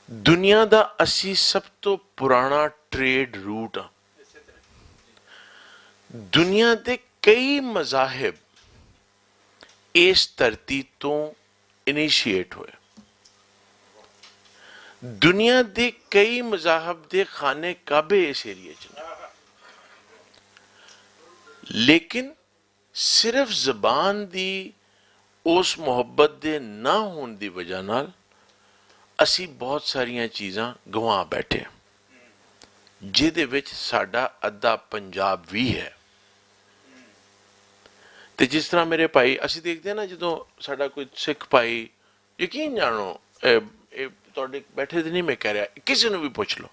[SPEAKER 6] ਦੁਨੀਆ ਦਾ ਅਸੀਂ ਸਭ ਤੋਂ ਪੁਰਾਣਾ ਟ੍ਰੇਡ ਰੂਟ ਆ। ਦੁਨੀਆ ਦੇ ਕਈ ਮਜ਼ਾਹਿਬ ਇਸ ਧਰਤੀ ਤੋਂ ਇਨੀਸ਼ੀਏਟ ਹੋਏ। ਦੁਨੀਆ ਦੇ ਕਈ ਮਜ਼ਾਹਬ ਦੇ ਖਾਨੇ ਕਾਬੇ ਇਸ ਏਰੀਏ 'ਚ ਨੇ, ਲੇਕਿਨ ਸਿਰਫ ਜ਼ਬਾਨ ਦੀ ਉਸ ਮੁਹੱਬਤ ਦੇ ਨਾ ਹੋਣ ਦੀ ਵਜ੍ਹਾ ਨਾਲ ਅਸੀਂ ਬਹੁਤ ਸਾਰੀਆਂ ਚੀਜ਼ਾਂ ਗਵਾ ਬੈਠੇ ਹਾਂ, ਜਿਹਦੇ ਵਿੱਚ ਸਾਡਾ ਅੱਧਾ ਪੰਜਾਬ ਵੀ ਹੈ। ਤੇ ਜਿਸ ਤਰ੍ਹਾਂ ਮੇਰੇ ਭਾਈ, ਅਸੀਂ ਦੇਖਦੇ ਹਾਂ ਨਾ, ਜਦੋਂ ਸਾਡਾ ਕੋਈ ਸਿੱਖ ਭਾਈ, ਯਕੀਨ ਜਾਣੋ, ਇਹ ਤੁਹਾਡੇ ਬੈਠੇ ਤੇ ਨਹੀਂ ਮੈਂ ਕਹਿ ਰਿਹਾ, ਕਿਸੇ ਨੂੰ ਵੀ ਪੁੱਛ ਲਓ,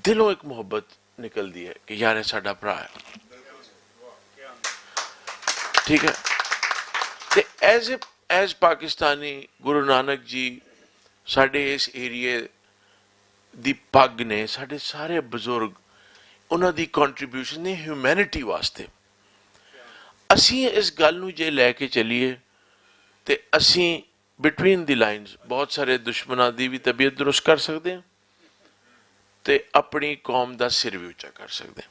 [SPEAKER 6] ਦਿਲੋਂ ਇੱਕ ਮੁਹੱਬਤ ਨਿਕਲਦੀ ਹੈ ਕਿ ਯਾਰ ਇਹ ਸਾਡਾ ਭਰਾ ਹੈ, ਠੀਕ ਹੈ। ਤੇ ਐਜ਼ ਪਾਕਿਸਤਾਨੀ, ਗੁਰੂ ਨਾਨਕ ਜੀ ਸਾਡੇ ਇਸ ਏਰੀਏ ਦੀ ਪੱਗ ਨੇ, ਸਾਡੇ ਸਾਰੇ ਬਜ਼ੁਰਗ, ਉਹਨਾਂ ਦੀ ਕੰਟਰੀਬਿਊਸ਼ਨ ਨੇ ਹਿਊਮੈਨਿਟੀ ਵਾਸਤੇ। ਅਸੀਂ ਇਸ ਗੱਲ ਨੂੰ ਜੇ ਲੈ ਕੇ ਚੱਲੀਏ ਤੇ ਅਸੀਂ ਬਿਟਵੀਨ ਦੀ ਲਾਈਨਸ ਬਹੁਤ ਸਾਰੇ ਦੁਸ਼ਮਣਾਂ ਦੀ ਵੀ ਤਬੀਅਤ ਦੁਰੁਸਤ ਕਰ ਸਕਦੇ ਹਾਂ ਤੇ ਆਪਣੀ ਕੌਮ ਦਾ ਸਿਰ ਵੀ ਉੱਚਾ ਕਰ ਸਕਦੇ ਹਾਂ।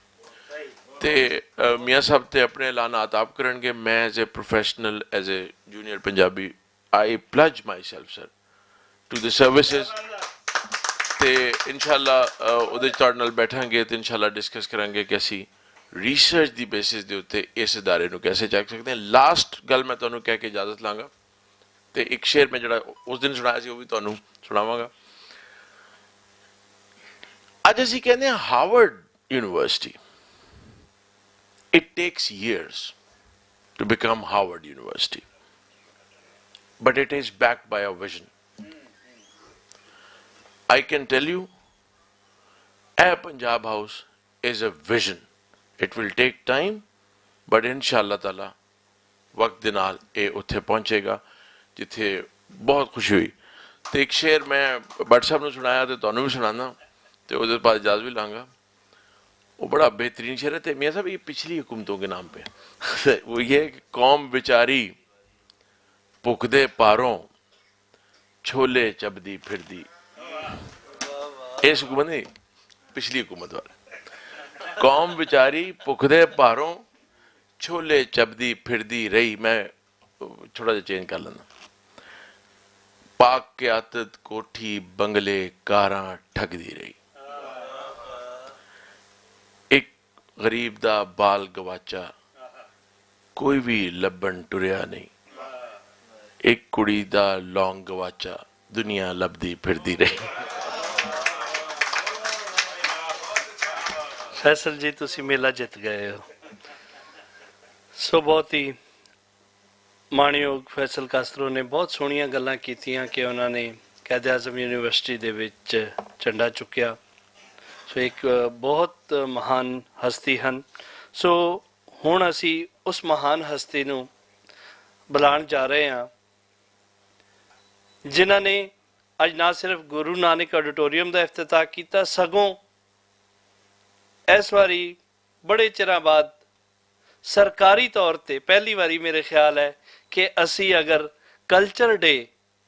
[SPEAKER 6] ਤੇ ਮੀਆਂ ਸਾਹਿਬ ਤੇ ਆਪਣੇ ਐਲਾਨਾਤ ਆਪ ਕਰਨਗੇ। ਮੈਂ as a professional, as a junior Punjabi, I pledge myself sir to the services. ਤੇ ਇਨਸ਼ਾਅੱਲਾ ਉਹਦੇ 'ਚ ਤੁਹਾਡੇ ਨਾਲ ਬੈਠਾਂਗੇ ਤੇ ਇਨਸ਼ਾਅੱਲਾ ਡਿਸਕਸ ਕਰਾਂਗੇ ਕਿ ਅਸੀਂ ਰਿਸਰਚ ਦੀ ਬੇਸਿਸ ਦੇ ਉੱਤੇ ਇਸ ਇਦਾਰੇ ਨੂੰ ਕੈਸੇ ਚੱਕ ਸਕਦੇ ਹਾਂ। ਲਾਸਟ ਗੱਲ ਮੈਂ ਤੁਹਾਨੂੰ ਕਹਿ ਕੇ ਇਜਾਜ਼ਤ ਲਾਂਗਾ, ਤੇ ਇੱਕ ਸ਼ੇਰ ਮੈਂ ਜਿਹੜਾ ਉਸ ਦਿਨ ਸੁਣਾਇਆ ਸੀ ਉਹ ਵੀ ਤੁਹਾਨੂੰ ਸੁਣਾਵਾਂਗਾ। ਅੱਜ ਅਸੀਂ ਕਹਿੰਦੇ ਹਾਂ Harvard university, it takes years to become Harvard University, but it is backed by a vision. I can tell you, Punjab House is a vision. It will take time, but inshallah ta'ala वक्त ਦੇ ਨਾਲ ਇਹ ਉੱਥੇ ਪਹੁੰਚੇਗਾ ਜਿੱਥੇ ਬਹੁਤ ਖੁਸ਼ੀ ਹੋਈ। ਤੇ ਇੱਕ ਸ਼ੇਰ ਮੈਂ ਭੱਟ ਸਾਹਿਬ ਨੂੰ ਸੁਣਾਇਆ ਤੇ ਤੁਹਾਨੂੰ ਵੀ ਸੁਣਾਉਣਾ ਤੇ ਉਹਦੇ ਬਾਅਦ ਇਜਾਜ਼ਤ ਵੀ ਲਾਂਗਾ। वो बड़ा बेहतरीन शेर है। मियाँ साहब, ये पिछली हुकूमतों के नाम पे वो ये कि कौम बेचारी भुखदे पारों छोले चबदी फिरदी, इस हुकूमत नहीं, पिछली हुकूमत वाले, कौम बेचारी भुखदे पारों छोले चबदी फिरदी रही। मैं थोड़ा सा चेंज कर लेना। पाक के आदत कोठी बंगले कारां ठगदी रही, गरीब दा बाल गवाचा कोई भी लब्बन टुरिया नहीं, एक कुड़ी दा लौंग गवाचा दुनिया लभदी फिरदी रही।
[SPEAKER 3] फैसल जी, तुसी मेला जित गए हो। सो बहुत ही माणयोग फैसल कास्त्रो ने बहुत सोहणियां गल्लां कीतियां कि उन्होंने कैद आज़म यूनिवर्सिटी दे विच झंडा चुक्या। सो एक बहुत महान हस्ती हैं। सो हुण असी उस महान हस्ती नूं बुलाण जा रहे हैं जिन्हां ने अज ना सिर्फ गुरु नानक ऑडिटोरीयम का इफ्तिताह किया, सगों इस बारी बड़े चिरां बाद सरकारी तौर पर पहली बारी मेरे ख्याल है कि असी अगर कल्चर डे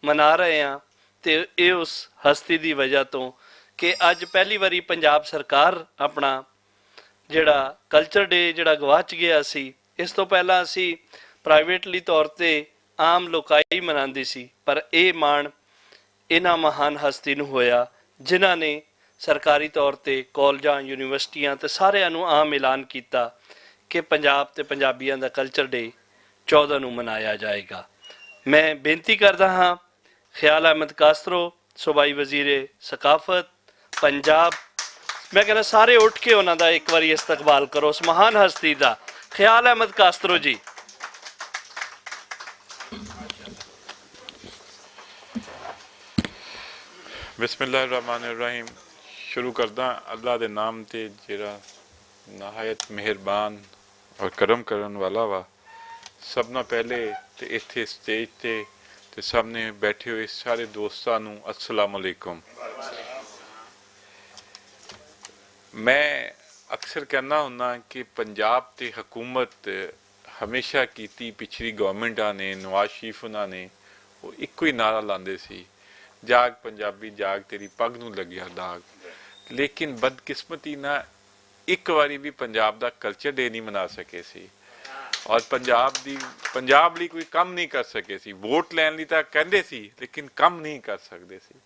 [SPEAKER 3] मना रहे हैं तो ये उस हस्ती की वजह तो कि अज पहली बारी पंजाब सरकार अपना जिहड़ा कल्चर डे जिहड़ा गवाच गया सी, इस तो पहला असी प्राइवेटली तौर पर आम लोकाई मनांदी सी, पर यह माण इन्हां महान हस्ती नूं होया जिन्हां ने सरकारी तौर पर कॉलेजां यूनिवर्सिटियां ते सारिआं नूं आम ऐलान किया कि पंजाब ते पंजाबियां दा कल्चर डे 14 नूं मनाया जाएगा। मैं बेनती करदा हाँ ख्याल अहमद कास्त्रो, सूबाई वजीर सकाफत पंजाब, मैं कहना सारे उठ के उन्होंने एक बार इस्तकबाल करो उस महान हस्ती का। ख्याल अहमद कास्त्रो जी।
[SPEAKER 7] बिस्मिल्लाहिर्रहमानिर्रहीम। शुरू करदा अल्लाह दे नाम ते जिहड़ा नहायत मेहरबान और करम करन वाला वा। सबना पहले ते इत्थे स्टेज ते सामने बैठे हुए सारे दोस्तां नूं अस्सलाम वालेकुम। मैं अक्सर कहना हुन्ना कि पंजाब ते हुकूमत हमेशा कीती पिछली गवर्नमेंटां ने, नवाज शरीफ उन्हां ने वो इक्को ही नारा लांदे सी, जाग पंजाबी जाग तेरी पग नूं लग्या दाग। लेकिन बदकिस्मती ना एक बारी भी पंजाब दा कल्चर डे नहीं मना सके सी और पंजाब ਲਈ कोई काम नहीं कर सके सी। वोट लैन ਲਈ ਤਾਂ ਕਹਿੰਦੇ ਸੀ लेकिन काम नहीं कर सकते सी।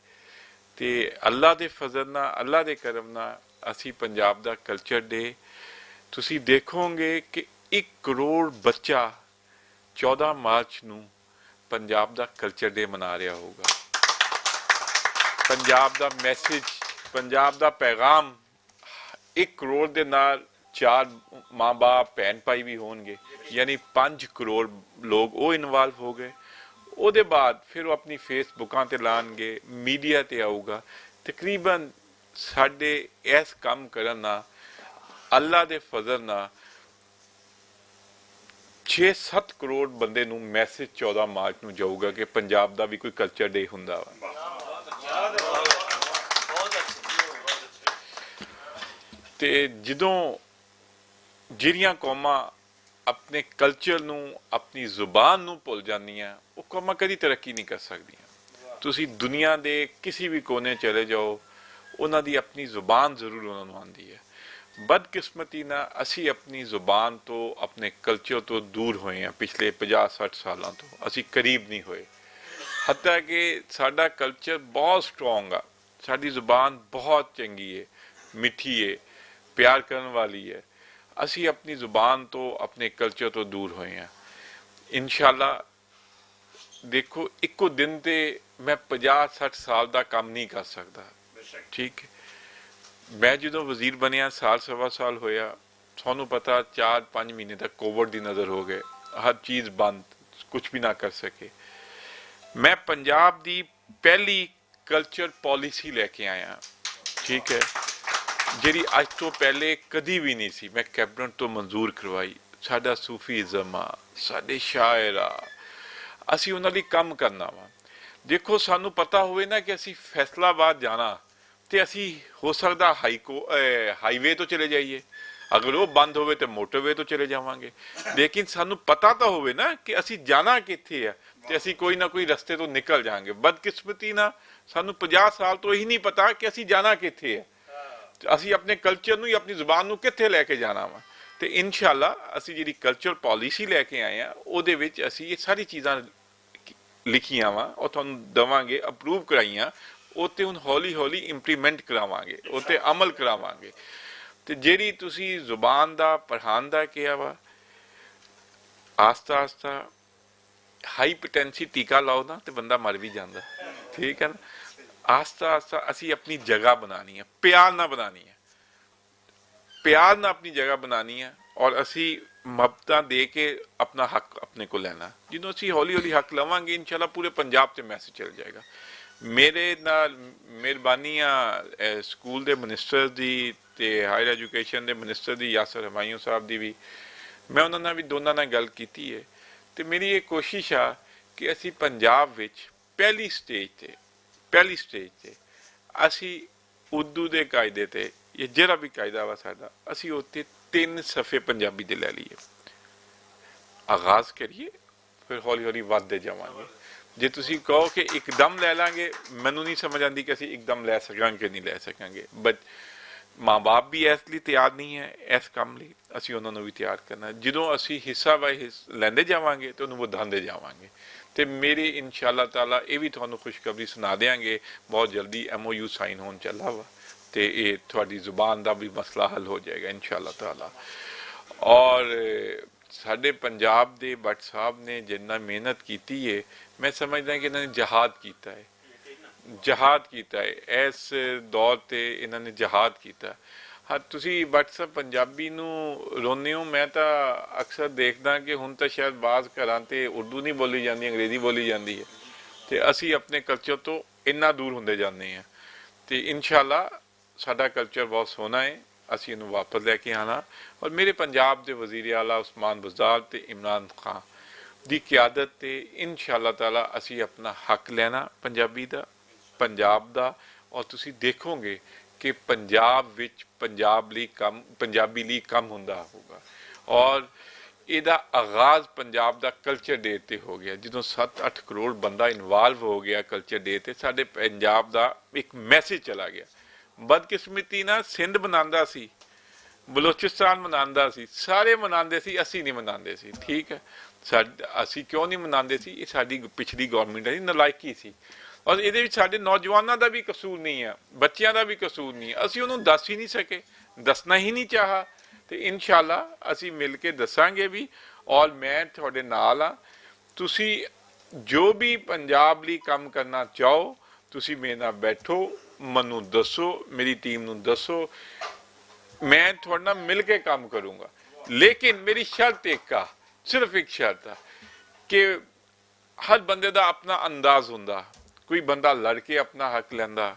[SPEAKER 7] ਤੇ ਅੱਲਾ ਦੇ ਫਜ਼ਲ ਨਾਲ, ਅੱਲਾ ਦੇ ਕਰਮ ਨਾਲ ਅਸੀਂ ਪੰਜਾਬ ਦਾ ਕਲਚਰ ਡੇ, ਤੁਸੀਂ ਦੇਖੋਗੇ ਕਿ 1 ਕਰੋੜ ਬੱਚਾ 14 ਮਾਰਚ ਨੂੰ ਪੰਜਾਬ ਦਾ ਕਲਚਰ ਡੇ ਮਨਾ ਰਿਹਾ ਹੋਊਗਾ। ਪੰਜਾਬ ਦਾ ਮੈਸੇਜ, ਪੰਜਾਬ ਦਾ ਪੈਗਾਮ 1 ਕਰੋੜ ਦੇ ਨਾਲ 4 ਮਾਂ-ਬਾਪ, ਭੈਣ ਭਾਈ ਵੀ ਹੋਣਗੇ, ਯਾਨੀ 5 ਕਰੋੜ ਲੋਕ ਉਹ ਇਨਵੋਲਵ ਹੋ ਗਏ। ਉਹਦੇ ਬਾਅਦ ਫਿਰ ਉਹ ਆਪਣੀ ਫੇਸਬੁੱਕਾਂ ਤੇ ਲਾਣਗੇ, ਮੀਡੀਆ ਤੇ ਆਊਗਾ। ਤਕਰੀਬਨ ਸਾਡੇ ਇਸ ਕੰਮ ਕਰਨ ਨਾਲ ਅੱਲਾ ਦੇ ਫਜ਼ਲ ਨਾਲ 6-7 ਕਰੋੜ ਬੰਦੇ ਨੂੰ ਮੈਸੇਜ 14 ਮਾਰਚ ਨੂੰ ਜਾਊਗਾ ਕਿ ਪੰਜਾਬ ਦਾ ਵੀ ਕੋਈ ਕਲਚਰ ਡੇ ਹੁੰਦਾ ਵਾ। ਤੇ ਜਦੋਂ ਜਿਹੜੀਆਂ ਕੌਮਾਂ ਆਪਣੇ ਕਲਚਰ ਨੂੰ, ਆਪਣੀ ਜ਼ੁਬਾਨ ਨੂੰ ਭੁੱਲ ਜਾਂਦੀਆਂ, ਉਹ ਕੌਮਾਂ ਕਦੀ ਤਰੱਕੀ ਨਹੀਂ ਕਰ ਸਕਦੀਆਂ। ਤੁਸੀਂ ਦੁਨੀਆ ਦੇ ਕਿਸੇ ਵੀ ਕੋਨੇ ਚਲੇ ਜਾਓ, ਉਹਨਾਂ ਦੀ ਆਪਣੀ ਜ਼ੁਬਾਨ ਜ਼ਰੂਰ ਉਹਨਾਂ ਨੂੰ ਆਉਂਦੀ ਹੈ। ਬਦਕਿਸਮਤੀ ਨਾਲ ਅਸੀਂ ਆਪਣੀ ਜ਼ੁਬਾਨ ਤੋਂ, ਆਪਣੇ ਕਲਚਰ ਤੋਂ ਦੂਰ ਹੋਏ ਹਾਂ ਪਿਛਲੇ 50-60 ਸਾਲਾਂ ਤੋਂ। ਅਸੀਂ ਕਰੀਬ ਨਹੀਂ ਹੋਏ। ਹੱਤਾ ਕਿ ਸਾਡਾ ਕਲਚਰ ਬਹੁਤ ਸਟਰੋਂਗ ਆ, ਸਾਡੀ ਜ਼ੁਬਾਨ ਬਹੁਤ ਚੰਗੀ ਹੈ, ਮਿੱਠੀ ਹੈ, ਪਿਆਰ ਕਰਨ ਵਾਲੀ ਹੈ। ਅਸੀਂ ਆਪਣੀ ਜ਼ੁਬਾਨ ਤੋਂ, ਆਪਣੇ ਕਲਚਰ ਤੋਂ ਦੂਰ ਹੋਏ ਹਾਂ। ਇਨਸ਼ਾਅੱਲਾ ਦੇਖੋ, ਇੱਕੋ ਦਿਨ ਤੇ ਮੈਂ 50-60 ਸਾਲ ਦਾ ਕੰਮ ਨਹੀਂ ਕਰ ਸਕਦਾ, ਠੀਕ ਹੈ। ਮੈਂ ਜਦੋਂ ਵਜ਼ੀਰ ਬਣਿਆ, ਸਾਲ ਸਵਾ ਸਾਲ ਹੋਇਆ, ਤੁਹਾਨੂੰ ਪਤਾ 4-5 ਮਹੀਨੇ ਤੱਕ ਕੋਵਿਡ ਦੀ ਨਜ਼ਰ ਹੋ ਗਏ, ਹਰ ਚੀਜ਼ ਬੰਦ, ਕੁਝ ਵੀ ਨਾ ਕਰ ਸਕੇ। ਮੈਂ ਪੰਜਾਬ ਦੀ ਪਹਿਲੀ ਕਲਚਰ ਪਾਲਿਸੀ ਲੈ ਕੇ ਆਇਆ, ਠੀਕ ਹੈ, ਜਿਹੜੀ ਅੱਜ ਤੋਂ ਪਹਿਲੇ ਕਦੀ ਵੀ ਨਹੀਂ ਸੀ। ਮੈਂ ਕੈਬਨਿਟ ਤੋਂ ਮਨਜ਼ੂਰ ਕਰਵਾਈ। ਸਾਡਾ ਸੂਫੀਜ਼ਮ ਆ, ਸਾਡੇ ਸ਼ਾਇਰ ਆ, ਅਸੀਂ ਉਹਨਾਂ ਲਈ ਕੰਮ ਕਰਨਾ ਵਾ। ਦੇਖੋ, ਸਾਨੂੰ ਪਤਾ ਹੋਵੇ ਨਾ ਕਿ ਅਸੀਂ ਫੈਸਲਾਬਾਦ ਜਾਣਾ, ਤੇ ਅਸੀਂ ਹੋ ਸਕਦਾ ਹਾਈਵੇ ਤੋਂ ਚਲੇ ਜਾਈਏ, ਅਗਰ ਉਹ ਬੰਦ ਹੋਵੇ ਤੇ ਮੋਟਰਵੇ ਤੋਂ ਚਲੇ ਜਾਵਾਂਗੇ। ਲੇਕਿਨ ਸਾਨੂੰ ਪਤਾ ਤਾਂ ਹੋਵੇ ਨਾ ਕਿ ਅਸੀਂ ਜਾਣਾ ਕਿੱਥੇ ਆ, ਤੇ ਅਸੀਂ ਕੋਈ ਨਾ ਕੋਈ ਰਸਤੇ ਤੋਂ ਨਿਕਲ ਜਾਵਾਂਗੇ। ਬਦਕਿਸਮਤੀ ਨਾਲ ਸਾਨੂੰ 50 ਸਾਲ ਤੋਂ ਇਹੀ ਨਹੀਂ ਪਤਾ ਕਿ ਅਸੀਂ ਜਾਣਾ ਕਿੱਥੇ ਆ, ਅਸੀਂ ਆਪਣੇ ਕਲਚਰ ਨੂੰ, ਆਪਣੀ ਜ਼ੁਬਾਨ ਨੂੰ ਕਿੱਥੇ ਲੈ ਕੇ ਜਾਣਾ ਵਾ। ਤੇ ਇਨਸ਼ਾਅੱਲਾ ਅਸੀਂ ਜਿਹੜੀ ਕਲਚਰ ਪਾਲਿਸੀ ਲੈ ਕੇ ਆਏ ਆ, ਉਹਦੇ ਵਿੱਚ ਅਸੀਂ ਇਹ ਸਾਰੀ ਚੀਜ਼ਾਂ ਲਿਖੀਆਂ ਵਾ, ਉਹ ਤੁਹਾਨੂੰ ਦੇਵਾਂਗੇ, ਅਪਰੂਵ ਕਰਾਈਆਂ। ਉਹ ਤੇ ਹੁਣ ਹੌਲੀ ਹੌਲੀ ਇੰਪਲੀਮੈਂਟ ਕਰਾਵਾਂਗੇ, ਉਹ ਤੇ ਅਮਲ ਕਰਾਵਾਂਗੇ। ਤੇ ਜਿਹੜੀ ਤੁਸੀਂ ਜ਼ੁਬਾਨ ਦਾ, ਪੜ੍ਹਾਉਣ ਦਾ ਕਿਹਾ ਵਾ, ਆਸਤਾ ਆਸਤਾ ਹਾਈ ਪੋਟੈਂਸੀ ਟੀਕਾ ਲਾਓ ਨਾ ਤੇ ਬੰਦਾ ਮਰ ਵੀ ਜਾਂਦਾ, ਠੀਕ ਹੈ ਨਾ। ਆਸਤਾ ਆਸਤਾ ਅਸੀਂ ਆਪਣੀ ਜਗ੍ਹਾ ਬਣਾਉਣੀ ਹੈ, ਪਿਆਰ ਨਾਲ ਬਣਾਉਣੀ ਹੈ, ਪਿਆਰ ਨਾਲ ਆਪਣੀ ਜਗ੍ਹਾ ਬਣਾਉਣੀ ਹੈ। ਔਰ ਅਸੀਂ ਮੁਹੱਬਤਾਂ ਦੇ ਕੇ ਆਪਣਾ ਹੱਕ ਆਪਣੇ ਕੋਲ ਲੈਣਾ। ਜਦੋਂ ਅਸੀਂ ਹੌਲੀ ਹੌਲੀ ਹੱਕ ਲਵਾਂਗੇ, ਇਨਸ਼ਾਅੱਲਾ ਪੂਰੇ ਪੰਜਾਬ 'ਚ ਮੈਸੇਜ ਚੱਲ ਜਾਏਗਾ। ਮੇਰੇ ਨਾਲ ਮਿਹਰਬਾਨੀ ਆ ਸਕੂਲ ਦੇ ਮਿਨਿਸਟਰ ਦੀ ਤੇ ਹਾਇਰ ਐਜੂਕੇਸ਼ਨ ਦੇ ਮਿਨਿਸਟਰ ਦੀ, ਯਾਸਰ ਹਮਾਇੂ ਸਾਹਿਬ ਦੀ ਵੀ। ਮੈਂ ਉਹਨਾਂ ਨਾਲ ਵੀ, ਦੋਨਾਂ ਨਾਲ ਗੱਲ ਕੀਤੀ ਹੈ। ਤੇ ਮੇਰੀ ਇਹ ਕੋਸ਼ਿਸ਼ ਆ ਕਿ ਅਸੀਂ ਪੰਜਾਬ ਵਿੱਚ ਪਹਿਲੀ ਸਟੇਜ ਤੇ ਅਸੀਂ ਉਰਦੂ ਦੇ ਕਾਇਦੇ ਤੇ, ਇਹ ਜਿਹੜਾ ਵੀ ਕਾਇਦਾ ਵਾ ਸਾਡਾ, ਅਸੀਂ ਉੱਤੇ 3 ਸਫ਼ੇ ਪੰਜਾਬੀ ਦੇ ਲੈ ਲਈਏ, ਆਗਾਜ਼ ਕਰੀਏ, ਫਿਰ ਹੌਲੀ ਹੌਲੀ ਵੱਧਦੇ ਜਾਵਾਂਗੇ। ਜੇ ਤੁਸੀਂ ਕਹੋ ਕਿ ਇੱਕਦਮ ਲੈ ਲਾਂਗੇ, ਮੈਨੂੰ ਨਹੀਂ ਸਮਝ ਆਉਂਦੀ ਕਿ ਅਸੀਂ ਇੱਕਦਮ ਲੈ ਸਕਾਂਗੇ ਕਿ ਨਹੀਂ ਲੈ ਸਕਾਂਗੇ। ਬਟ ਮਾਂ-ਬਾਪ ਵੀ ਇਸ ਲਈ ਤਿਆਰ ਨਹੀਂ ਹੈ, ਇਸ ਕੰਮ ਲਈ ਅਸੀਂ ਉਹਨਾਂ ਨੂੰ ਵੀ ਤਿਆਰ ਕਰਨਾ। ਜਦੋਂ ਅਸੀਂ ਹਿੱਸਾ ਬਾਈ ਲੈਂਦੇ ਜਾਵਾਂਗੇ ਤੇ ਉਹਨੂੰ ਵਧਾਉਂਦੇ ਜਾਵਾਂਗੇ। ਤੇ ਮੇਰੀ ਇਨਸ਼ਾਅੱਲਾ ਤਾਲਾ ਇਹ ਵੀ ਤੁਹਾਨੂੰ ਖੁਸ਼ਖਬਰੀ ਸੁਣਾ ਦਿਆਂਗੇ, ਬਹੁਤ ਜਲਦੀ MOU ਸਾਈਨ ਹੋਣ ਚੱਲਾ ਵਾ, ਤੇ ਇਹ ਤੁਹਾਡੀ ਜ਼ੁਬਾਨ ਦਾ ਵੀ ਮਸਲਾ ਹੱਲ ਹੋ ਜਾਏਗਾ ਇਨਸ਼ਾਅੱਲਾ ਤਾਲਾ। ਔਰ ਸਾਡੇ ਪੰਜਾਬ ਦੇ ਭੱਟ ਸਾਹਿਬ ਨੇ ਜਿੰਨਾ ਮਿਹਨਤ ਕੀਤੀ ਹੈ, ਮੈਂ ਸਮਝਦਾ ਕਿ ਇਹਨਾਂ ਨੇ ਜਹਾਦ ਕੀਤਾ ਹੈ, ਇਸ ਦੌਰ ਤੇ ਇਹਨਾਂ ਨੇ ਜਹਾਦ ਕੀਤਾ। ਹਾਂ, ਤੁਸੀਂ ਭੱਟ ਸਾਹਿਬ ਪੰਜਾਬੀ ਨੂੰ ਰੋਂਦੇ ਹੋ। ਮੈਂ ਤਾਂ ਅਕਸਰ ਦੇਖਦਾ ਕਿ ਹੁਣ ਤਾਂ ਸ਼ਾਇਦ ਬਾਜ਼ ਘਰਾਂ ਤੇ ਉਰਦੂ ਨਹੀਂ ਬੋਲੀ ਜਾਂਦੀ, ਅੰਗਰੇਜ਼ੀ ਬੋਲੀ ਜਾਂਦੀ ਹੈ, ਤੇ ਅਸੀਂ ਆਪਣੇ ਕਲਚਰ ਤੋਂ ਇੰਨਾ ਦੂਰ ਹੁੰਦੇ ਜਾਂਦੇ ਹਾਂ। ਤੇ ਇਨਸ਼ਾਅੱਲਾ ਸਾਡਾ ਕਲਚਰ ਬਹੁਤ ਸੋਹਣਾ ਹੈ, ਅਸੀਂ ਇਹਨੂੰ ਵਾਪਸ ਲੈ ਕੇ ਆਉਣਾ। ਔਰ ਮੇਰੇ ਪੰਜਾਬ ਦੇ ਵਜ਼ੀਰ ਆਲਾ ਉਸਮਾਨ ਬਜ਼ਾਰ ਤੇ ਇਮਰਾਨ ਖਾਨ ਦੀ ਕਿਆਦਤ ਤੇ ਇਨਸ਼ਾਅੱਲਾ ਤਾਲਾ ਅਸੀਂ ਆਪਣਾ ਹੱਕ ਲੈਣਾ ਪੰਜਾਬੀ ਦਾ, ਪੰਜਾਬ ਦਾ। ਔਰ ਤੁਸੀਂ ਦੇਖੋਗੇ ਕਿ ਪੰਜਾਬ ਵਿੱਚ ਪੰਜਾਬੀ ਲਈ ਕੰਮ ਹੁੰਦਾ ਹੋਊਗਾ। ਔਰ ਇਹਦਾ ਆਗਾਜ਼ ਪੰਜਾਬ ਦਾ ਕਲਚਰ ਡੇ ਤੇ ਹੋ ਗਿਆ। ਜਦੋਂ 7-8 ਕਰੋੜ ਬੰਦਾ ਇਨਵਾਲਵ ਹੋ ਗਿਆ ਕਲਚਰ ਡੇ ਤੇ, ਸਾਡੇ ਪੰਜਾਬ ਦਾ ਇੱਕ ਮੈਸੇਜ ਚਲਾ ਗਿਆ। ਬਦਕਿਸਮਤੀ ਨਾਲ ਸਿੰਧ ਮਨਾਉਂਦਾ ਸੀ, ਬਲੋਚਿਸਤਾਨ ਮਨਾਉਂਦਾ ਸੀ, ਸਾਰੇ ਮਨਾਉਂਦੇ ਸੀ, ਅਸੀਂ ਨਹੀਂ ਮਨਾਉਂਦੇ ਸੀ, ਠੀਕ ਹੈ। ਅਸੀਂ ਕਿਉਂ ਨਹੀਂ ਮਨਾਉਂਦੇ ਸੀ? ਇਹ ਸਾਡੀ ਪਿਛਲੀ ਗੌਰਮੈਂਟ ਦੀ ਨਲਾਇਕੀ ਸੀ। ਔਰ ਇਹਦੇ ਵਿੱਚ ਸਾਡੇ ਨੌਜਵਾਨਾਂ ਦਾ ਵੀ ਕਸੂਰ ਨਹੀਂ ਹੈ, ਬੱਚਿਆਂ ਦਾ ਵੀ ਕਸੂਰ ਨਹੀਂ ਹੈ। ਅਸੀਂ ਉਹਨੂੰ ਦੱਸ ਹੀ ਨਹੀਂ ਸਕੇ, ਦੱਸਣਾ ਹੀ ਨਹੀਂ ਚਾਹਾ, ਤੇ ਇਨਸ਼ਾਅੱਲਾ ਅਸੀਂ ਮਿਲ ਕੇ ਦੱਸਾਂਗੇ ਵੀ। ਔਰ ਮੈਂ ਤੁਹਾਡੇ ਨਾਲ ਆ, ਤੁਸੀਂ ਜੋ ਵੀ ਪੰਜਾਬ ਲਈ ਕੰਮ ਕਰਨਾ ਚਾਹੋ ਤੁਸੀਂ ਮੇਰੇ ਨਾਲ ਬੈਠੋ, ਮੈਨੂੰ ਦੱਸੋ, ਮੇਰੀ ਟੀਮ ਨੂੰ ਦੱਸੋ, ਮੈਂ ਤੁਹਾਡੇ ਨਾਲ ਮਿਲ ਕੇ ਕੰਮ ਕਰੂੰਗਾ। ਲੇਕਿਨ ਮੇਰੀ ਸ਼ਰਤ ਇੱਕ ਆ, ਸਿਰਫ ਇੱਕ ਸ਼ਰਤ ਆ ਕਿ ਹਰ ਬੰਦੇ ਦਾ ਆਪਣਾ ਅੰਦਾਜ਼ ਹੁੰਦਾ। ਕੋਈ ਬੰਦਾ ਲੜ ਕੇ ਆਪਣਾ ਹੱਕ ਲੈਂਦਾ,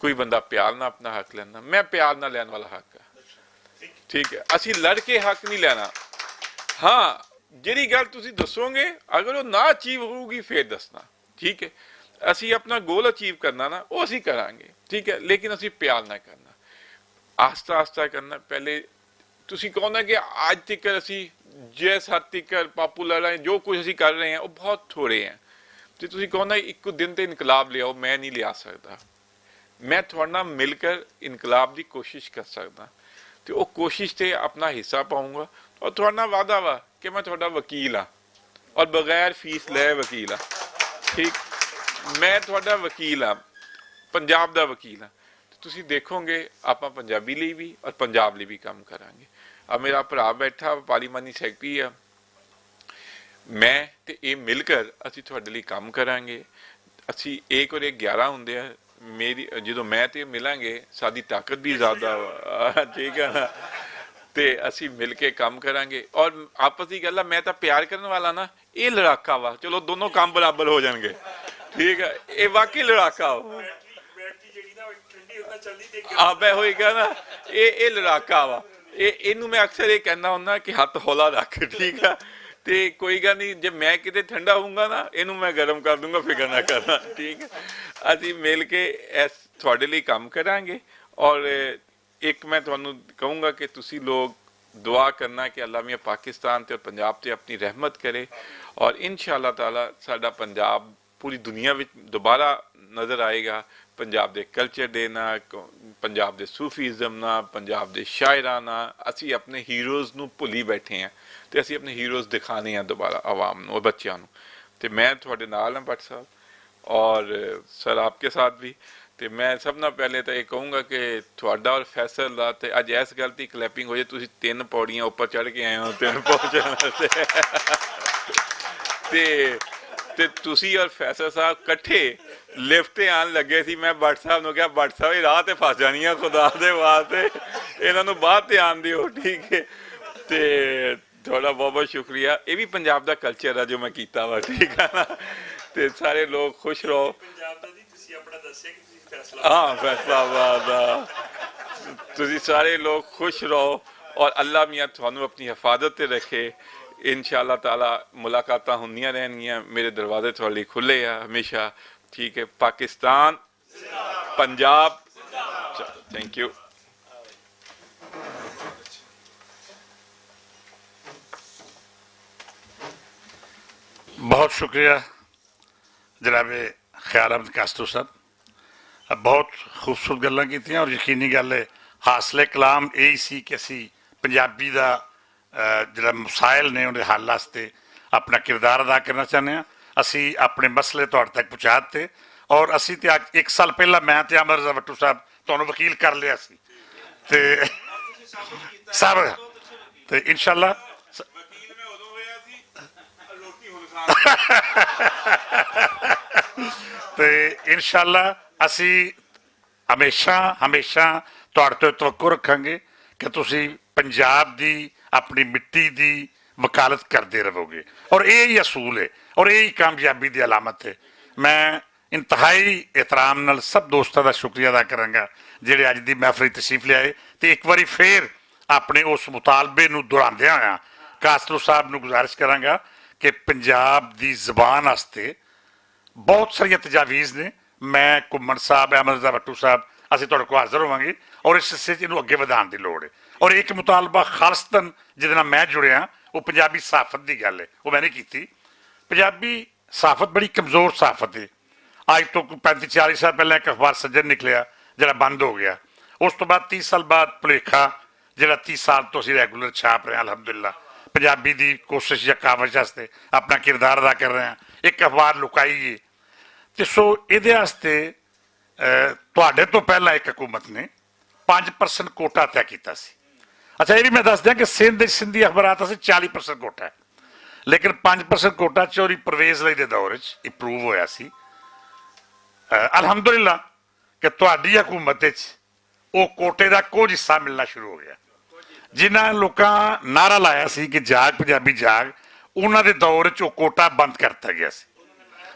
[SPEAKER 7] ਕੋਈ ਬੰਦਾ ਪਿਆਰ ਨਾਲ ਆਪਣਾ ਹੱਕ ਲੈਂਦਾ। ਮੈਂ ਪਿਆਰ ਨਾਲ ਲੈਣ ਵਾਲਾ ਹੱਕ ਆ, ਠੀਕ ਹੈ। ਅਸੀਂ ਲੜ ਕੇ ਹੱਕ ਨਹੀਂ ਲੈਣਾ। ਹਾਂ, ਜਿਹੜੀ ਗੱਲ ਤੁਸੀਂ ਦੱਸੋਗੇ ਅਗਰ ਉਹ ਨਾ ਅਚੀਵ ਹੋਊਗੀ ਫਿਰ ਦੱਸਣਾ, ਠੀਕ ਹੈ। ਅਸੀਂ ਆਪਣਾ ਗੋਲ ਅਚੀਵ ਕਰਨਾ ਨਾ, ਉਹ ਅਸੀਂ ਕਰਾਂਗੇ, ਠੀਕ ਹੈ। ਲੇਕਿਨ ਅਸੀਂ ਪਿਆਰ ਨਾਲ ਕਰਨਾ, ਆਸਤਾ ਆਸਤਾ ਕਰਨਾ। ਪਹਿਲੇ ਤੁਸੀਂ ਕਹੋ ਨਾ ਕਿ ਅੱਜ ਤੱਕ ਅਸੀਂ ਜਿਸ ਹੱਦ ਤੱਕ ਪਾਪੂਲਰ ਹੈ, ਜੋ ਕੁਝ ਅਸੀਂ ਕਰ ਰਹੇ ਹਾਂ ਉਹ ਬਹੁਤ ਥੋੜੇ ਹੈ, ਤੇ ਤੁਸੀਂ ਕਹੋ ਨਾ ਇੱਕ ਦਿਨ ਤੇ ਇਨਕਲਾਬ ਲਿਆਓ, ਮੈਂ ਨਹੀਂ ਲਿਆ ਸਕਦਾ। ਮੈਂ ਤੁਹਾਡੇ ਨਾਲ ਮਿਲ ਕੇ ਇਨਕਲਾਬ ਦੀ ਕੋਸ਼ਿਸ਼ ਕਰ ਸਕਦਾ, ਤੇ ਉਹ ਕੋਸ਼ਿਸ਼ ਤੇ ਆਪਣਾ ਹਿੱਸਾ ਪਾਊਂਗਾ। ਔਰ ਤੁਹਾਡੇ ਨਾਲ ਵਾਅਦਾ ਵਾ ਕਿ ਮੈਂ ਤੁਹਾਡਾ ਵਕੀਲ ਹਾਂ, ਔਰ ਬਗੈਰ ਫੀਸ ਲਏ ਵਕੀਲ ਹਾਂ, ਠੀਕ। ਮੈਂ ਤੁਹਾਡਾ ਵਕੀਲ ਹਾਂ, ਪੰਜਾਬ ਦਾ ਵਕੀਲ ਹਾਂ। ਤੁਸੀਂ ਦੇਖੋਗੇ ਆਪਾਂ ਪੰਜਾਬੀ ਲਈ ਵੀ ਔਰ ਪੰਜਾਬ ਲਈ ਵੀ ਕੰਮ ਕਰਾਂਗੇ। ਆ ਮੇਰਾ ਭਰਾ ਬੈਠਾ ਪਾਰਲੀਮਾਨੀ ਸੈਕਟਰੀ ਆ, ਮੈਂ ਤੇ ਇਹ ਮਿਲ ਕੇ ਅਸੀਂ ਤੁਹਾਡੇ ਲਈ ਕੰਮ ਕਰਾਂਗੇ। ਅਸੀਂ 1 ਔਰ 1 11 ਹੁੰਦੇ ਆ। ਮੇਰੀ ਜਦੋਂ ਮੈਂ ਤੇ ਮਿਲਾਂਗੇ ਸਾਡੀ ਤਾਕਤ ਵੀ ਜ਼ਿਆਦਾ ਵਾ, ਠੀਕ ਹੈ ਨਾ, ਤੇ ਅਸੀਂ ਮਿਲ ਕੇ ਕੰਮ ਕਰਾਂਗੇ। ਔਰ ਆਪਸ ਦੀ ਗੱਲ ਆ, ਮੈਂ ਤਾਂ ਪਿਆਰ ਕਰਨ ਵਾਲਾ ਨਾ, ਇਹ ਲੜਾਕਾ ਵਾ, ਚਲੋ ਦੋਨੋਂ ਕੰਮ ਬਰਾਬਰ ਹੋ ਜਾਣਗੇ, ਠੀਕ ਹੈ। ਇਹ ਵਾਕਈ ਲੜਾਕਾ ਵਾ, ਆਬੇ ਹੋਏਗਾ ਨਾ, ਇਹ ਲੜਾਕਾ ਵਾ। ਇਹਨੂੰ ਮੈਂ ਅਕਸਰ ਇਹ ਕਹਿੰਦਾ ਹੁੰਦਾ ਕਿ ਹੱਥ ਹੌਲਾ ਰੱਖ, ਠੀਕ ਆ। ਤੇ ਕੋਈ ਗੱਲ ਨਹੀਂ, ਜੇ ਮੈਂ ਕਿਤੇ ਠੰਡਾ ਹੋਊਂਗਾ ਨਾ, ਇਹਨੂੰ ਮੈਂ ਗਰਮ ਕਰ ਦੂੰਗਾ, ਫਿਕਰ ਨਾ ਕਰਨਾ, ਠੀਕ ਹੈ। ਅਸੀਂ ਮਿਲ ਕੇ ਇਸ ਤੁਹਾਡੇ ਲਈ ਕੰਮ ਕਰਾਂਗੇ। ਔਰ ਇੱਕ ਮੈਂ ਤੁਹਾਨੂੰ ਕਹੂੰਗਾ ਕਿ ਤੁਸੀਂ ਲੋਕ ਦੁਆ ਕਰਨਾ ਕਿ ਅੱਲਾ ਮੀਆਂ ਪਾਕਿਸਤਾਨ ਤੇ ਪੰਜਾਬ ਤੇ ਆਪਣੀ ਰਹਿਮਤ ਕਰੇ, ਔਰ ਇਨਸ਼ਾਅੱਲਾ ਤਾਲਾ ਸਾਡਾ ਪੰਜਾਬ ਪੂਰੀ ਦੁਨੀਆ ਵਿੱਚ ਦੁਬਾਰਾ ਨਜ਼ਰ ਆਏਗਾ। ਪੰਜਾਬ ਦੇ ਕਲਚਰ ਦੇ ਨਾਲ, ਪੰਜਾਬ ਦੇ ਸੂਫੀਜ਼ਮ ਨਾਲ, ਪੰਜਾਬ ਦੇ ਸ਼ਾਇਰਾਂ ਨਾਲ। ਅਸੀਂ ਆਪਣੇ ਹੀਰੋਜ਼ ਨੂੰ ਭੁੱਲੀ ਬੈਠੇ ਹਾਂ, ਤੇ ਅਸੀਂ ਆਪਣੇ ਹੀਰੋਜ਼ ਦਿਖਾਣੇ ਆ ਦੁਬਾਰਾ ਆਵਾਮ ਨੂੰ ਔਰ ਬੱਚਿਆਂ ਨੂੰ। ਤੇ ਮੈਂ ਤੁਹਾਡੇ ਨਾਲ ਹਾਂ ਭੱਟ ਸਾਹਿਬ, ਔਰ ਸਰ ਆਪਕੇ ਸਾਥ ਵੀ। ਤੇ ਮੈਂ ਸਭ ਨਾਲ ਪਹਿਲੇ ਤਾਂ ਇਹ ਕਹੂੰਗਾ ਕਿ ਤੁਹਾਡਾ ਔਰ ਫੈਸਲ ਦਾ ਤੇ ਅੱਜ ਇਸ ਗੱਲ ਦੀ ਕਲੈਪਿੰਗ ਹੋ ਜਾਏ। ਤੁਸੀਂ 3 ਪੌੜੀਆਂ ਉੱਪਰ ਚੜ੍ਹ ਕੇ ਆਏ ਹੋ 3 ਪਹੁੰਚਣ ਵਾਸਤੇ, ਤੇ ਤੁਸੀਂ ਔਰ ਫੈਸਲ ਸਾਹਿਬ ਇਕੱਠੇ ਲਿਫਟ ਤੇ ਆਉਣ ਲੱਗੇ ਸੀ। ਮੈਂ ਭੱਟ ਸਾਹਿਬ ਨੂੰ ਕਿਹਾ, ਭੱਟ ਸਾਹਿਬ ਇਹ ਰਾਹ ਤੇ ਫਸ ਜਾਣੀਆਂ, ਖੁਦਾ ਦੇ ਵਾਸਤੇ ਇਹਨਾਂ ਨੂੰ ਬਾਹਰ ਤੇ ਆਉਣ ਦਿਓ, ਠੀਕ ਹੈ। ਤੇ ਤੁਹਾਡਾ ਬਹੁਤ ਬਹੁਤ ਸ਼ੁਕਰੀਆ। ਇਹ ਵੀ ਪੰਜਾਬ ਦਾ ਕਲਚਰ ਆ ਜੋ ਮੈਂ ਕੀਤਾ ਵਾ, ਠੀਕ ਆ ਨਾ। ਤੇ ਸਾਰੇ ਲੋਕ ਖੁਸ਼ ਰਹੋ। ਹਾਂ, ਫੈਸਲਾਬਾਦ ਆ। ਤੁਸੀਂ ਸਾਰੇ ਲੋਕ ਖੁਸ਼ ਰਹੋ, ਔਰ ਅੱਲਾ ਮੀਆਂ ਤੁਹਾਨੂੰ ਆਪਣੀ ਹਿਫਾਜ਼ਤ ਤੇ ਰੱਖੇ। ਇਨਸ਼ਾਅੱਲਾ ਤਾਲਾ ਮੁਲਾਕਾਤਾਂ ਹੁੰਦੀਆਂ ਰਹਿਣਗੀਆਂ। ਮੇਰੇ ਦਰਵਾਜ਼ੇ ਤੁਹਾਡੇ ਲਈ ਖੁੱਲੇ ਆ ਹਮੇਸ਼ਾ, ਠੀਕ ਹੈ। Pakistan, Punjab, thank you.
[SPEAKER 1] बहुत शुक्रिया जनाब ख्याल अहमद कास्तू साहब। बहुत खूबसूरत गल्लां कीतियां, और यकीनी गल है हासले कलाम यही सी कि असी पंजाबी दा जिहड़ा मसाइल ने उहदे हल वास्ते अपना किरदार अदा करना चाहते हैं। असी अपने मसले तुहाडे तक पहुँचा दिते, और असी ते अज 1 साल पहला मैं ते अमर रज़ा भट्टू साहब तुहानूं वकील कर लिया सी, ते सब ते इंशाअल्लाह ਤੇ ਇਨਸ਼ਾਅੱਲਾ ਅਸੀਂ ਹਮੇਸ਼ਾ ਤੁਹਾਡੇ ਤੋਂ ਤਵੱਕੁ ਰੱਖਾਂਗੇ ਕਿ ਤੁਸੀਂ ਪੰਜਾਬ ਦੀ, ਆਪਣੀ ਮਿੱਟੀ ਦੀ ਵਕਾਲਤ ਕਰਦੇ ਰਹੋਗੇ, ਔਰ ਇਹ ਹੀ ਅਸੂਲ ਹੈ, ਔਰ ਇਹ ਹੀ ਕਾਮਯਾਬੀ ਦੀ ਅਲਾਮਤ ਹੈ। ਮੈਂ ਇੰਤਹਾਈ ਇਹਤਰਾਮ ਨਾਲ ਸਭ ਦੋਸਤਾਂ ਦਾ ਸ਼ੁਕਰੀਆ ਅਦਾ ਕਰਾਂਗਾ ਜਿਹੜੇ ਅੱਜ ਦੀ ਮਹਿਫਿਲ ਤਸ਼ਰੀਫ ਲਿਆਏ, ਤੇ ਇੱਕ ਵਾਰੀ ਫੇਰ ਆਪਣੇ ਉਸ ਮੁਤਾਲਬੇ ਨੂੰ ਦੁਹਰਾਉਂਦਿਆਂ ਹੋਇਆਂ ਕਾਸਤਰੂ ਸਾਹਿਬ ਨੂੰ ਗੁਜ਼ਾਰਿਸ਼ ਕਰਾਂਗਾ कि पंजाब की जबान वास्ते बहुत सारिया तजावीज़ ने। मैं घुम्मन साहब, अहमद रज़ा भट्टू साहब, असीं तुहाडे कोल हाज़र होवांगे, और इस हिस्से च इहनूं अगे वधाउण दी लोड़ है। और एक मुतालबा खालसतन जिहदे नाल मैं जुड़िया, वो पंजाबी सहाफत की गल है, वो मैं नहीं कीती। पंजाबी सहाफत बड़ी कमज़ोर सहाफत है। अज तो 35-40 साल पहले एक अखबार सज्जन निकलिया जिहड़ा बंद हो गया। उस तो बाद 30 साल बाद भुलेखा जिहड़ा 30 साल तो असीं रैगूलर छाप रहे हैं, अलहमदुलिल्लाह। पंजाबी की कोशिश या कावश वास्ते अपना किरदार अदा कर रहे हैं। एक अखबार लुकाई है, ਤੇ ਸੋ ਇਹਦੇ ਵਾਸਤੇ ਤੁਹਾਡੇ ਤੋਂ ਪਹਿਲਾਂ ਇੱਕ ਹਕੂਮਤ ਨੇ 5% ਕੋਟਾ ਤੈਅ ਕੀਤਾ ਸੀ। ਅੱਛਾ, ਇਹ ਵੀ ਮੈਂ ਦੱਸ ਦਿਆਂ ਕਿ ਸਿੰਧੀ ਅਖਬਾਰਾਂ ਸੀ 40% ਕੋਟਾ ਹੈ, ਲੇਕਿਨ 5% ਕੋਟਾ ਚੌਧਰੀ ਪਰਵੇਜ਼ ਲਈ ਦੇ ਦੌਰ 'ਚ ਇੰਪਰੂਵ ਹੋਇਆ ਸੀ। ਅਲਹਮਦੁਲਿਲਾ ਕਿ ਤੁਹਾਡੀ ਹਕੂਮਤ 'ਚ ਉਹ ਕੋਟੇ ਦਾ ਕੁਝ ਹਿੱਸਾ ਮਿਲਣਾ ਸ਼ੁਰੂ ਹੋ ਗਿਆ। ਜਿਨ੍ਹਾਂ ਲੋਕਾਂ ਨਾਰਾ ਲਾਇਆ ਸੀ ਕਿ ਜਾਗ ਪੰਜਾਬੀ ਜਾਗ, ਉਹਨਾਂ ਦੇ ਦੌਰ 'ਚ ਉਹ ਕੋਟਾ ਬੰਦ ਕਰਤਾ ਗਿਆ ਸੀ,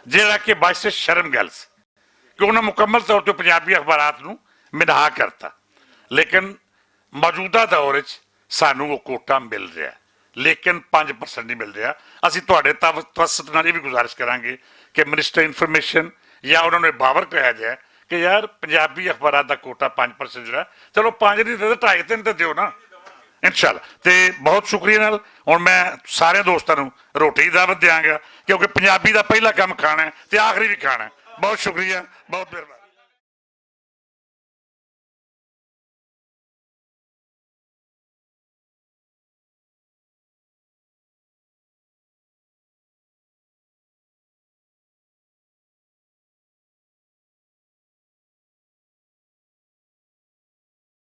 [SPEAKER 1] ਜਿਹੜਾ ਕਿ ਬਾਇਸੇ ਸ਼ਰਮ ਗੱਲ ਸੀ ਕਿ ਉਹਨਾਂ ਮੁਕੰਮਲ ਤੌਰ ਤੇ ਪੰਜਾਬੀ ਅਖਬਾਰਾਂ ਨੂੰ ਮਿਨਹਾ ਕਰਤਾ। ਲੇਕਿਨ ਮੌਜੂਦਾ ਦੌਰ 'ਚ ਸਾਨੂੰ ਉਹ ਕੋਟਾ ਮਿਲ ਰਿਹਾ, ਲੇਕਿਨ 5% ਨਹੀਂ ਮਿਲ ਰਿਹਾ। ਅਸੀਂ ਤੁਹਾਡੇ ਤਵਸਤ ਨਾਲ ਇਹ ਵੀ ਗੁਜ਼ਾਰਿਸ਼ ਕਰਾਂਗੇ ਕਿ ਮਿਨਿਸਟਰ ਇਨਫੋਰਮੇਸ਼ਨ ਜਾਂ ਉਹਨਾਂ ਨੂੰ ਬਾਵਰ ਕਰਾਇਆ ਜਾਏ ਕਿ ਯਾਰ ਪੰਜਾਬੀ ਅਖਬਾਰਾਂ ਦਾ ਕੋਟਾ 5% ਜਿਹੜਾ, ਚਲੋ 5 ਨਹੀਂ ਦੇ 2.5-3 ਤੇ ਦਿਓ ਨਾ, ਇਨਸ਼ਾਅੱਲਾ। ਤੇ ਬਹੁਤ ਸ਼ੁਕਰੀਆ ਨਾਲ ਹੁਣ ਮੈਂ ਸਾਰੇ ਦੋਸਤਾਂ ਨੂੰ ਰੋਟੀ ਦੀ ਦਾਵਤ ਦਿਆਂਗਾ, ਕਿਉਂਕਿ ਪੰਜਾਬੀ ਦਾ ਪਹਿਲਾ ਕੰਮ ਖਾਣਾ ਹੈ ਤੇ ਆਖਰੀ ਵੀ ਖਾਣਾ ਹੈ। ਬਹੁਤ ਸ਼ੁਕਰੀਆ, ਬਹੁਤ ਮਿਹਰਬਾਨੀ।